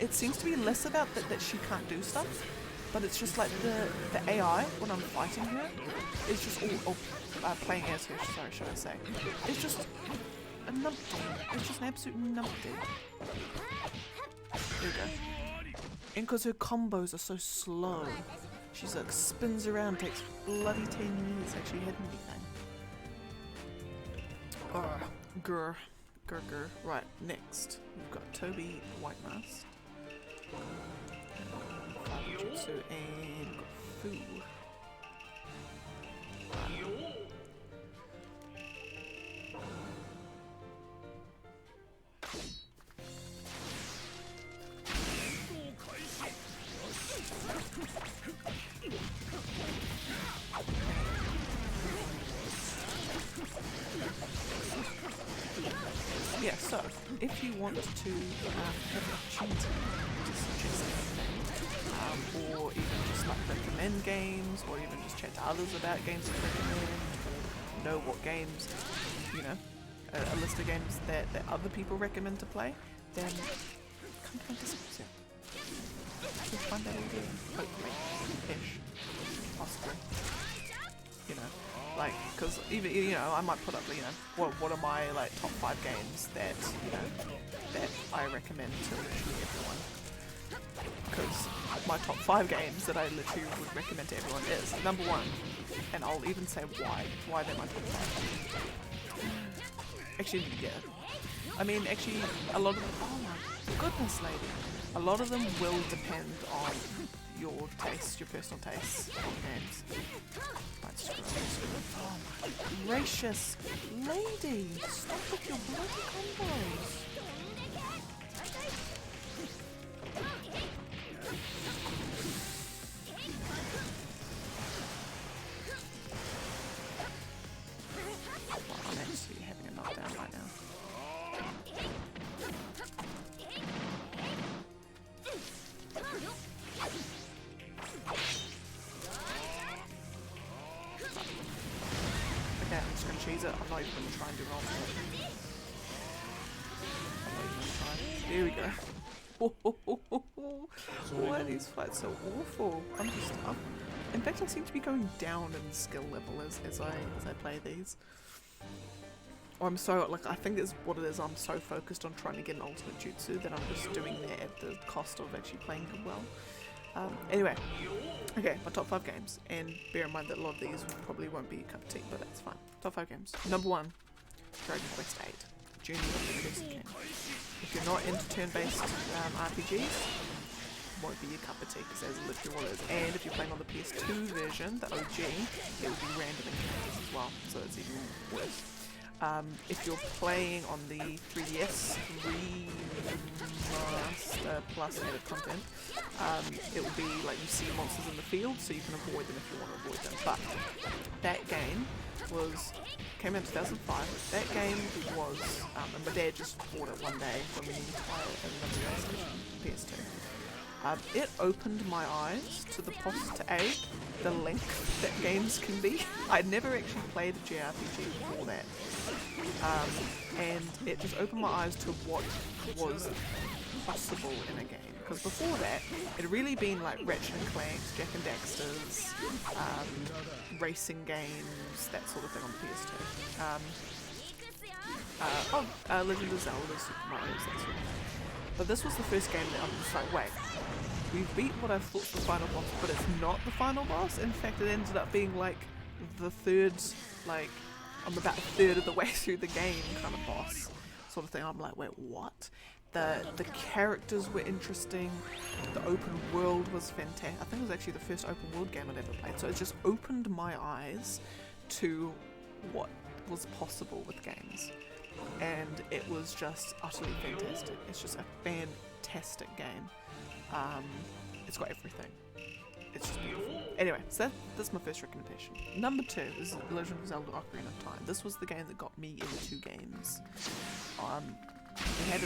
It seems to be less about that she can't do stuff, but it's just like the AI when I'm fighting her is just all playing as her, sorry, should I say. It's just a numpty. It's just an absolute numpty. There we go. And because her combos are so slow, she's like spins around, takes bloody 10 minutes to actually hit anything. Grr. Right, next we've got Toby White Mask, Jutsu, and Fu. Yeah, so if you want to have an opportunity to suggest anything, or even just like recommend games, or even just chat to others about games to recommend, or know what games, you know, a list of games that other people recommend to play, then come to my Discord. You'll find that all there, hopefully, ish, possibly, you know. Like, because even, you know, I might put up, you know, what are my like top 5 games that, you know, that I recommend to literally everyone. Because my top 5 games that I literally would recommend to everyone is number 1, and I'll even say why they're my top 5, Actually, yeah. I mean, actually, a lot of them, oh my goodness, lady. A lot of them will depend on your taste, your personal tastes on games. Right, oh my gracious lady, stop with your bloody combos. Well, I'm actually having a knockdown right now. Okay, I'm just gonna cheese it. I'm not even gonna try and do wrong. I'm not even gonna try. There we go. Why are these fights so awful? In fact, I seem to be going down in skill level as I play these. Or I'm so, like, I think it's what it is, I'm so focused on trying to get an ultimate jutsu that I'm just doing that at the cost of actually playing them well. Anyway, okay, my top 5 games, and bear in mind that a lot of these probably won't be a cup of tea, but that's fine. Top 5 games. Number 1, Dragon Quest 8, Junior Basic game. If you're not into turn-based RPGs, won't be your cup of tea, because that's literally what it is. And if you're playing on the PS2 version, the OG, it will be random encounters as well, so it's even worse. If you're playing on the 3DS remaster plus added content, it will be like you see monsters in the field, so you can avoid them if you want to avoid them. But that game came out in 2005. That game was, and my dad just bought it one day when we needed to buy it in the PS2. It opened my eyes to the the length that games can be. I'd never actually played a JRPG before that. And it just opened my eyes to what was possible in a game. Because before that, it had really been like Ratchet and Clank's, Jack and Daxter's, racing games, that sort of thing on the PS2. Legend of Zelda, Super Mario, that sort of thing. But this was the first game that I'm just like, wait, we've beat what I thought was the final boss, but it's not the final boss. In fact, it ended up being like the third, like, I'm about a third of the way through the game kind of boss sort of thing. I'm like, wait, what? The characters were interesting, the open world was fantastic. I think it was actually the first open world game I'd ever played, so it just opened my eyes to what was possible with games. And it was just utterly fantastic. It's just a fantastic game. It's got everything. It's just beautiful. Anyway, so that's my first recommendation. Number 2 is Legend of Zelda Ocarina of Time. This was the game that got me into games.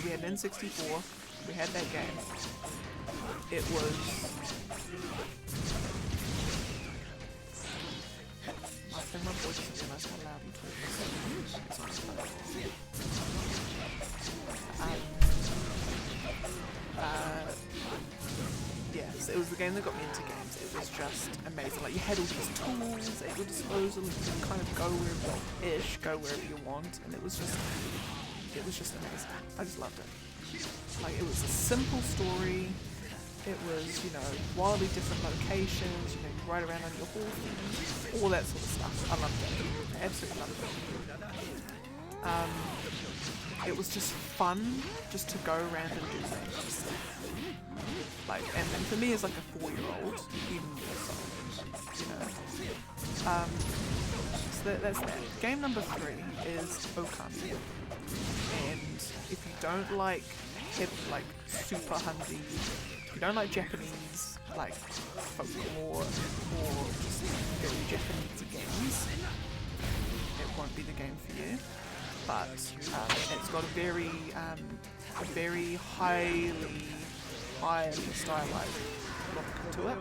We had N64, we had that game. It was... I think my voice doesn't realize how loud I'm yes, it was the game that got me into games. It was just amazing. Like, you had all these tools at your disposal, you could kind of go wherever you want, and it was just amazing. I just loved it. Like, it was a simple story. It was, you know, wildly different locations, you know, you ride around on your horse, all that sort of stuff. I loved it. I absolutely loved it. It was just fun just to go around and do things. Like, and for me as like a 4-year-old, even more so, you know. So that's that. Game number 3 is Okami. And if you don't like super hundy, if you don't like Japanese like folklore or just very Japanese games, it won't be the game for you. But it's got a very highly stylized look to it.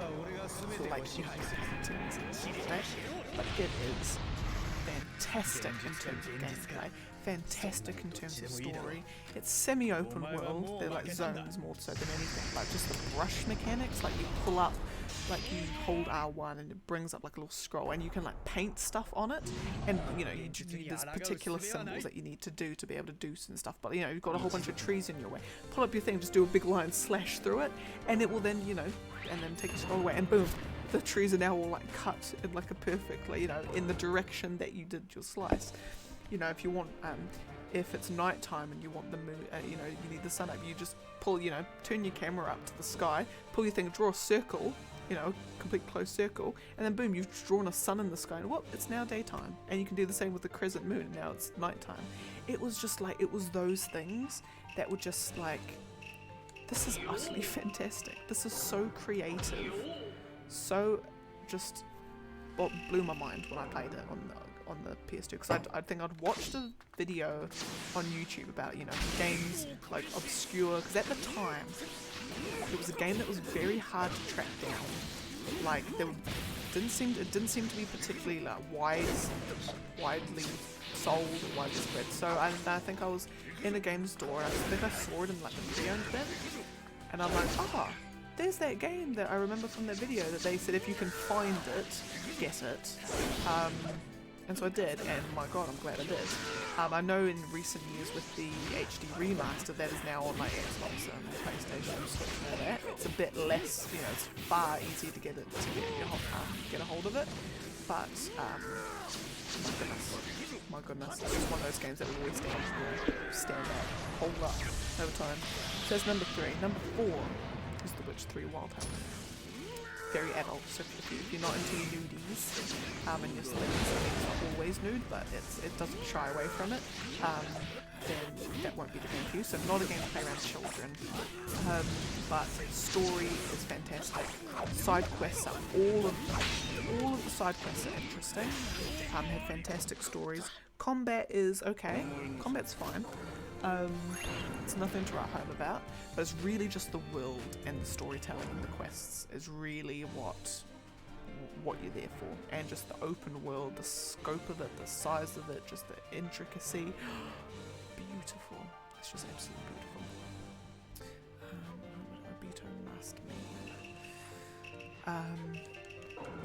So like paintings and stuff like that. But it is fantastic in terms of gameplay, fantastic in terms of story. It's semi-open world, they're like zones more so than anything. Like just the brush mechanics, like you pull up, like you hold R1 and it brings up like a little scroll and you can like paint stuff on it, and you know, there's particular symbols that you need to do to be able to do some stuff, but you know, you've got a whole bunch of trees in your way. Pull up your thing, just do a big line slash through it, and it will then, you know, and then take a scroll away, and boom, the trees are now all like cut in like a perfectly, you know, in the direction that you did your slice. you know, if you want, if it's nighttime and you want the moon, you know, you need the sun up, you just pull, you know, turn your camera up to the sky, pull your thing, draw a circle, you know, complete closed circle, and then boom, you've drawn a sun in the sky, and whoop, it's now daytime. And you can do the same with the crescent moon, and now it's nighttime. It was just like, it was those things that were just like, this is utterly fantastic. This is so creative, so just, well, blew my mind when I played it on the PS2, because I think I'd watched a video on YouTube about, you know, games like obscure, because at the time it was a game that was very hard to track down. Like it didn't seem to be particularly like widely sold or widely spread. So I think I was in a game store, and I think I saw it in like the pre-owned bin, and I'm like, ah, there's that game that I remember from that video that they said if you can find it, get it. And so I did, and my god, I'm glad I did. I know in recent years with the HD remaster that is now on like Xbox and PlayStation Switch and all that, it's a bit less, you know, it's far easier to get a hold of it. But my goodness, it's just one of those games that will always stand out, hold up over time. So that's number 3. Number 4 is The Witcher 3 Wild Hunt. Very adult, so if you're not into nudies, and you're still, it's not always nude, but it doesn't shy away from it, then that won't be the game for you. So not a game to play around children, but story is fantastic. Side quests are all of the side quests are interesting. Have fantastic stories. Combat is okay. Combat's fine. It's nothing to write home about, but it's really just the world and the storytelling and the quests is really what you're there for, and just the open world, the scope of it, the size of it, just the intricacy. Beautiful. It's just absolutely beautiful. Obito must mean.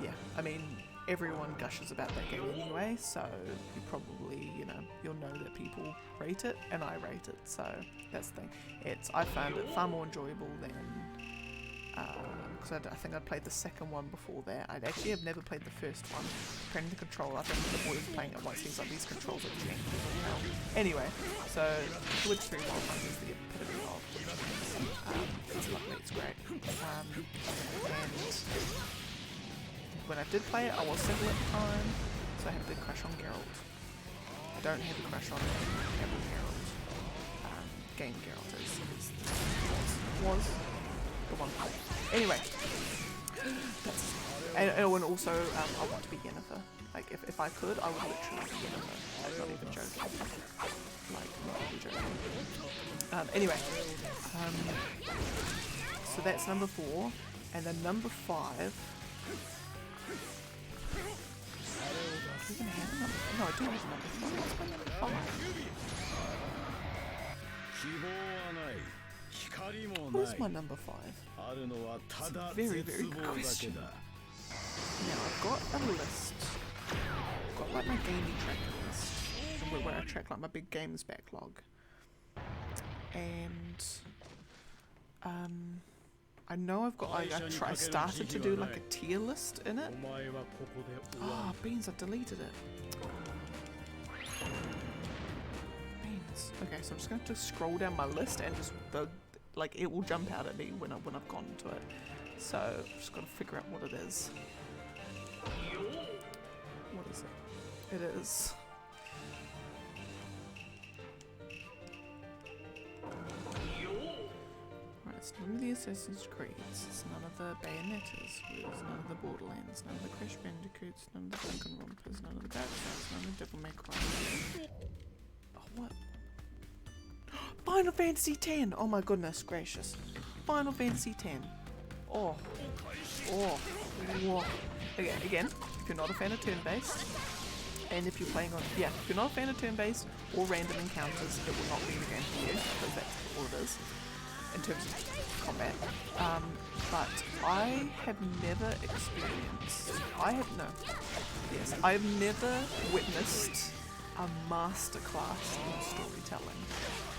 Yeah, I mean, everyone gushes about that game anyway, so you probably, you know, you'll know that people rate it, and I rate it, so that's the thing. I found it far more enjoyable than, because I think I'd played the second one before that. I'd actually have never played the first one. Apparently the controller, I think the boys playing it once, seems like these controls are janky as hell. Anyway, so The Witcher 3 Wild Hunt is the epitome of it's lovely, it's great. And when I did play it, I was single at the time, so I had a big crush on Geralt. I don't have a crush on Captain Geralt. Game Geralt was the one. Anyway, and also I want to be Yennefer. Like if I could, I would literally be Yennefer. I'm not even joking. Like not even joking. Anyway, so that's number 4, and then number 5. Are you gonna have a number? No, I don't have a number 5. What's my number 5? What is my number 5? It's a very, very good question. Now, I've got a list. I've got like my gaming tracker list, where I track like my big games backlog. And I know I've got, I started to do like a tier list in it. Ah, beans, I've deleted it. Beans. Okay, so I'm just going to scroll down my list and just, like, it will jump out at me when I've gone to it. So, I've just got to figure out what it is. What is it? It is... It's none of the Assassin's Creeds, it's none of the Bayonettas, it's none of the Borderlands, none of the Crash Bandicoots, none of the Danganronpas, none of the Dark Souls, none of the Devil May Cry. Oh, what? Final Fantasy X! Oh my goodness gracious. Final Fantasy X. Oh. Oh. Whoa. Again, if you're not a fan of turn-based, and if you're playing on, if you're not a fan of turn-based or random encounters, it will not be the game for you, because that's all it is. In terms of combat, but I have never experienced, I've never witnessed a masterclass in storytelling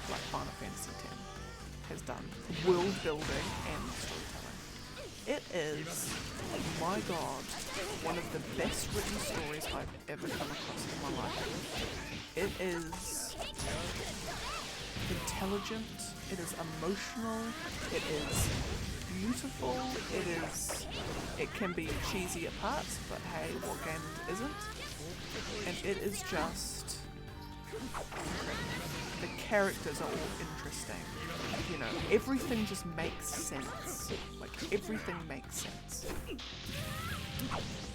like Final Fantasy X has done. World building and storytelling. It is, my god, one of the best written stories I've ever come across in my life. It is intelligent, it is emotional, it is beautiful, it can be cheesy at parts, but hey, what game isn't? And it is just the characters are all interesting. You know, everything just makes sense. Like everything makes sense.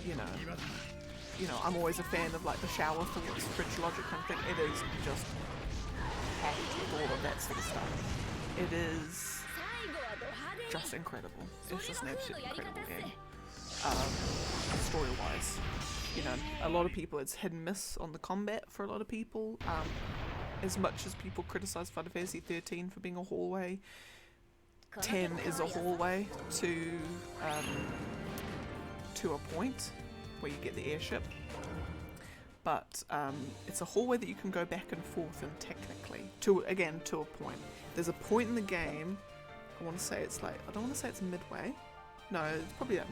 You know, I'm always a fan of like the shower thoughts, fridge logic kind of thing. It is just packed with all of that sort of stuff. It is just incredible. It's just an absolutely incredible game. Story-wise, you know, a lot of people, it's hit and miss on the combat for a lot of people. As much as people criticize Final Fantasy 13 for being a hallway, 10 is a hallway to a point where you get the airship. But it's a hallway that you can go back and forth in technically, to a point. There's a point in the game, I want to say it's like, I don't want to say it's midway. No, it's probably like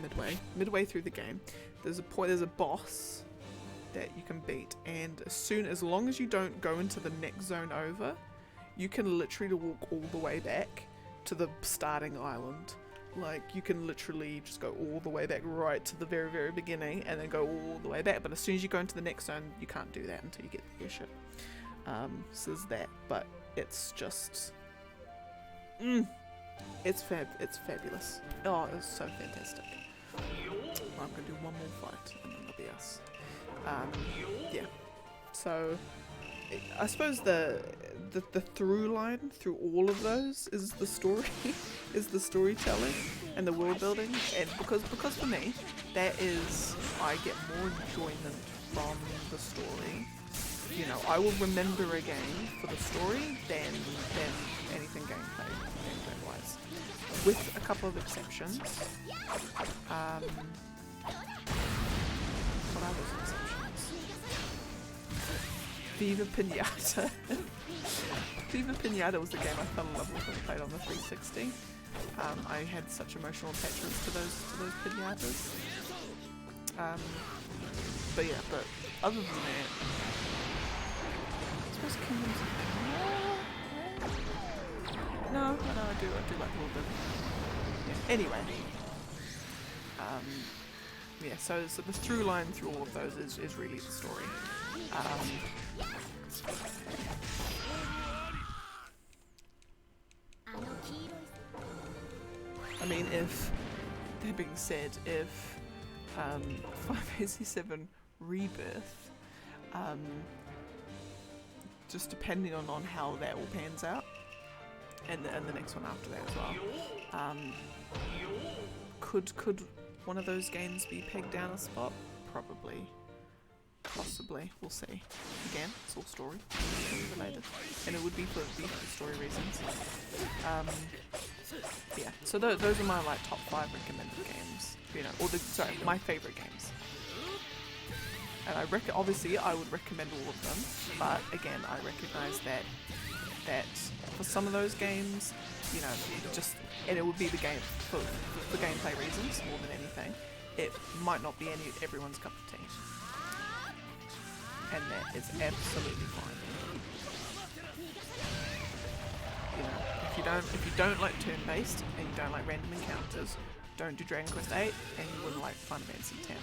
midway through the game. There's a boss that you can beat, and as long as you don't go into the next zone over, you can literally walk all the way back to the starting island. Like, you can literally just go all the way back right to the very, very beginning and then go all the way back. But as soon as you go into the next zone, you can't do that until you get the airship. So there's that, but it's just... It's fabulous. Oh, it's so fantastic. I'm gonna do one more fight and then it'll be us. Yeah. So, I suppose the through line through all of those is the story, is the storytelling and the world building, and because for me, that is, I get more enjoyment from the story. You know, I will remember a game for the story than anything gameplay wise, with a couple of exceptions. What are those exceptions? Viva Pinata. Viva Pinata was the game I fell in love with when I played on the 360. I had such emotional attachments to those pinatas. But yeah, but other than that, I suppose Kingdoms of No, I do like a little bit. Yeah. Anyway. Yeah, so the through line through all of those is really the story. I mean, that being said, if Final Fantasy 7 Rebirth, just depending on how that all pans out, and the next one after that as well, could one of those games be pegged down a spot? Probably. Possibly. We'll see. Again, it's all story related. And it would be for story reasons. Yeah, so those are my like top 5 recommended games. You know, my favourite games. And obviously I would recommend all of them, but again, I recognise that for some of those games, you know, and it would be the game for gameplay reasons more than anything. It might not be everyone's cup of tea, and that is absolutely fine. You know, if you don't like turn-based and you don't like random encounters, don't do Dragon Quest 8, and you wouldn't like Final Fantasy 10.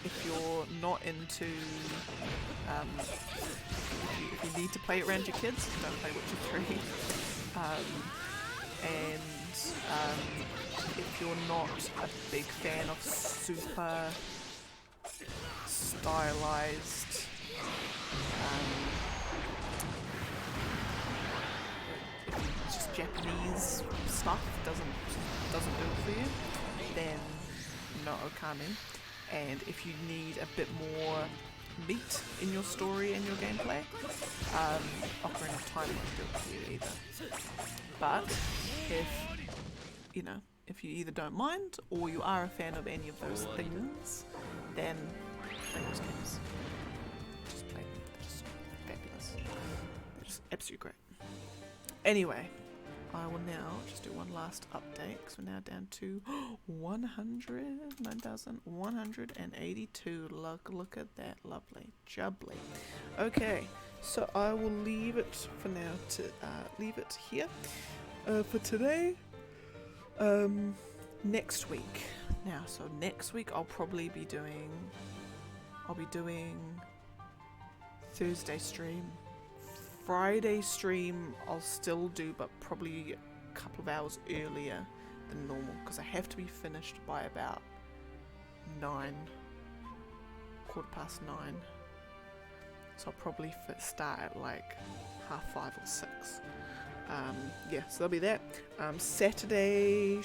If you're not into, if you need to play it around your kids, don't play Witcher 3. If you're not a big fan of super stylized, just Japanese stuff doesn't do it for you, then no Okami. And if you need a bit more meat in your story and your gameplay, Ocarina of Time won't do it for you either. But if you either don't mind or you are a fan of any of those things, then play those games. Just play them. They're just fabulous. They're just absolutely great. Anyway, I will now just do one last update because we're now down to 9,182. Look at that, lovely, jubbly. Okay, so I will leave it for now to leave it here for today. Next week. Now, so next week I'll probably be doing. I'll be doing Thursday stream. Friday stream I'll still do, but probably a couple of hours earlier than normal because I have to be finished by about 9, 9:15. So I'll probably start at like 5:30 or 6. Yeah, so that'll be that. Saturday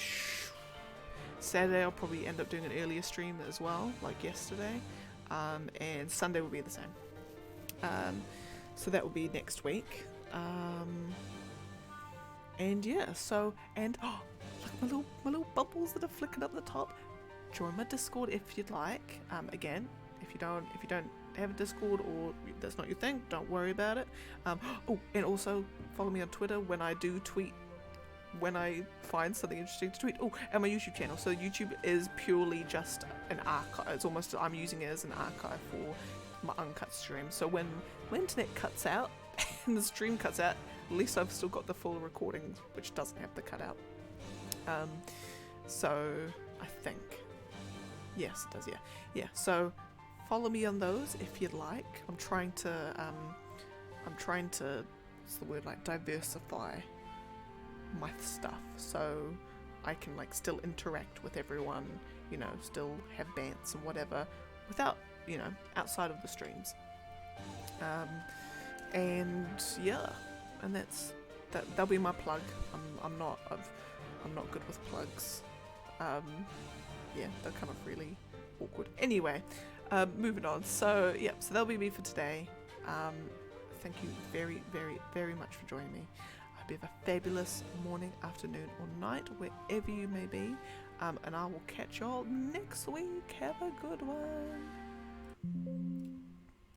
I'll probably end up doing an earlier stream as well, like yesterday. And Sunday will be the same. So that will be next week. And yeah, so, and look, my little bubbles that are flicking up the top. Join my Discord if you'd like. Again, if you don't have a Discord or that's not your thing, don't worry about it. Oh, and also follow me on Twitter when I do tweet, when I find something interesting to tweet. Oh, and my YouTube channel. So YouTube is purely just an archive. It's almost, I'm using it as an archive for my uncut stream. So when my internet cuts out and the stream cuts out, at least I've still got the full recording, which doesn't have the cutout. So I think, yes, it does. Yeah. So follow me on those if you'd like. I'm trying to, what's the word, like diversify my stuff so I can like still interact with everyone, you know, still have bants and whatever without, you know, outside of the streams. And yeah, and that'll be my plug. I'm not good with plugs. Yeah, they're kind of really awkward. Anyway, moving on. So yeah, so that'll be me for today. Thank you very, very, very much for joining me. I hope you have a fabulous morning, afternoon, or night, wherever you may be. And I will catch y'all next week. Have a good one.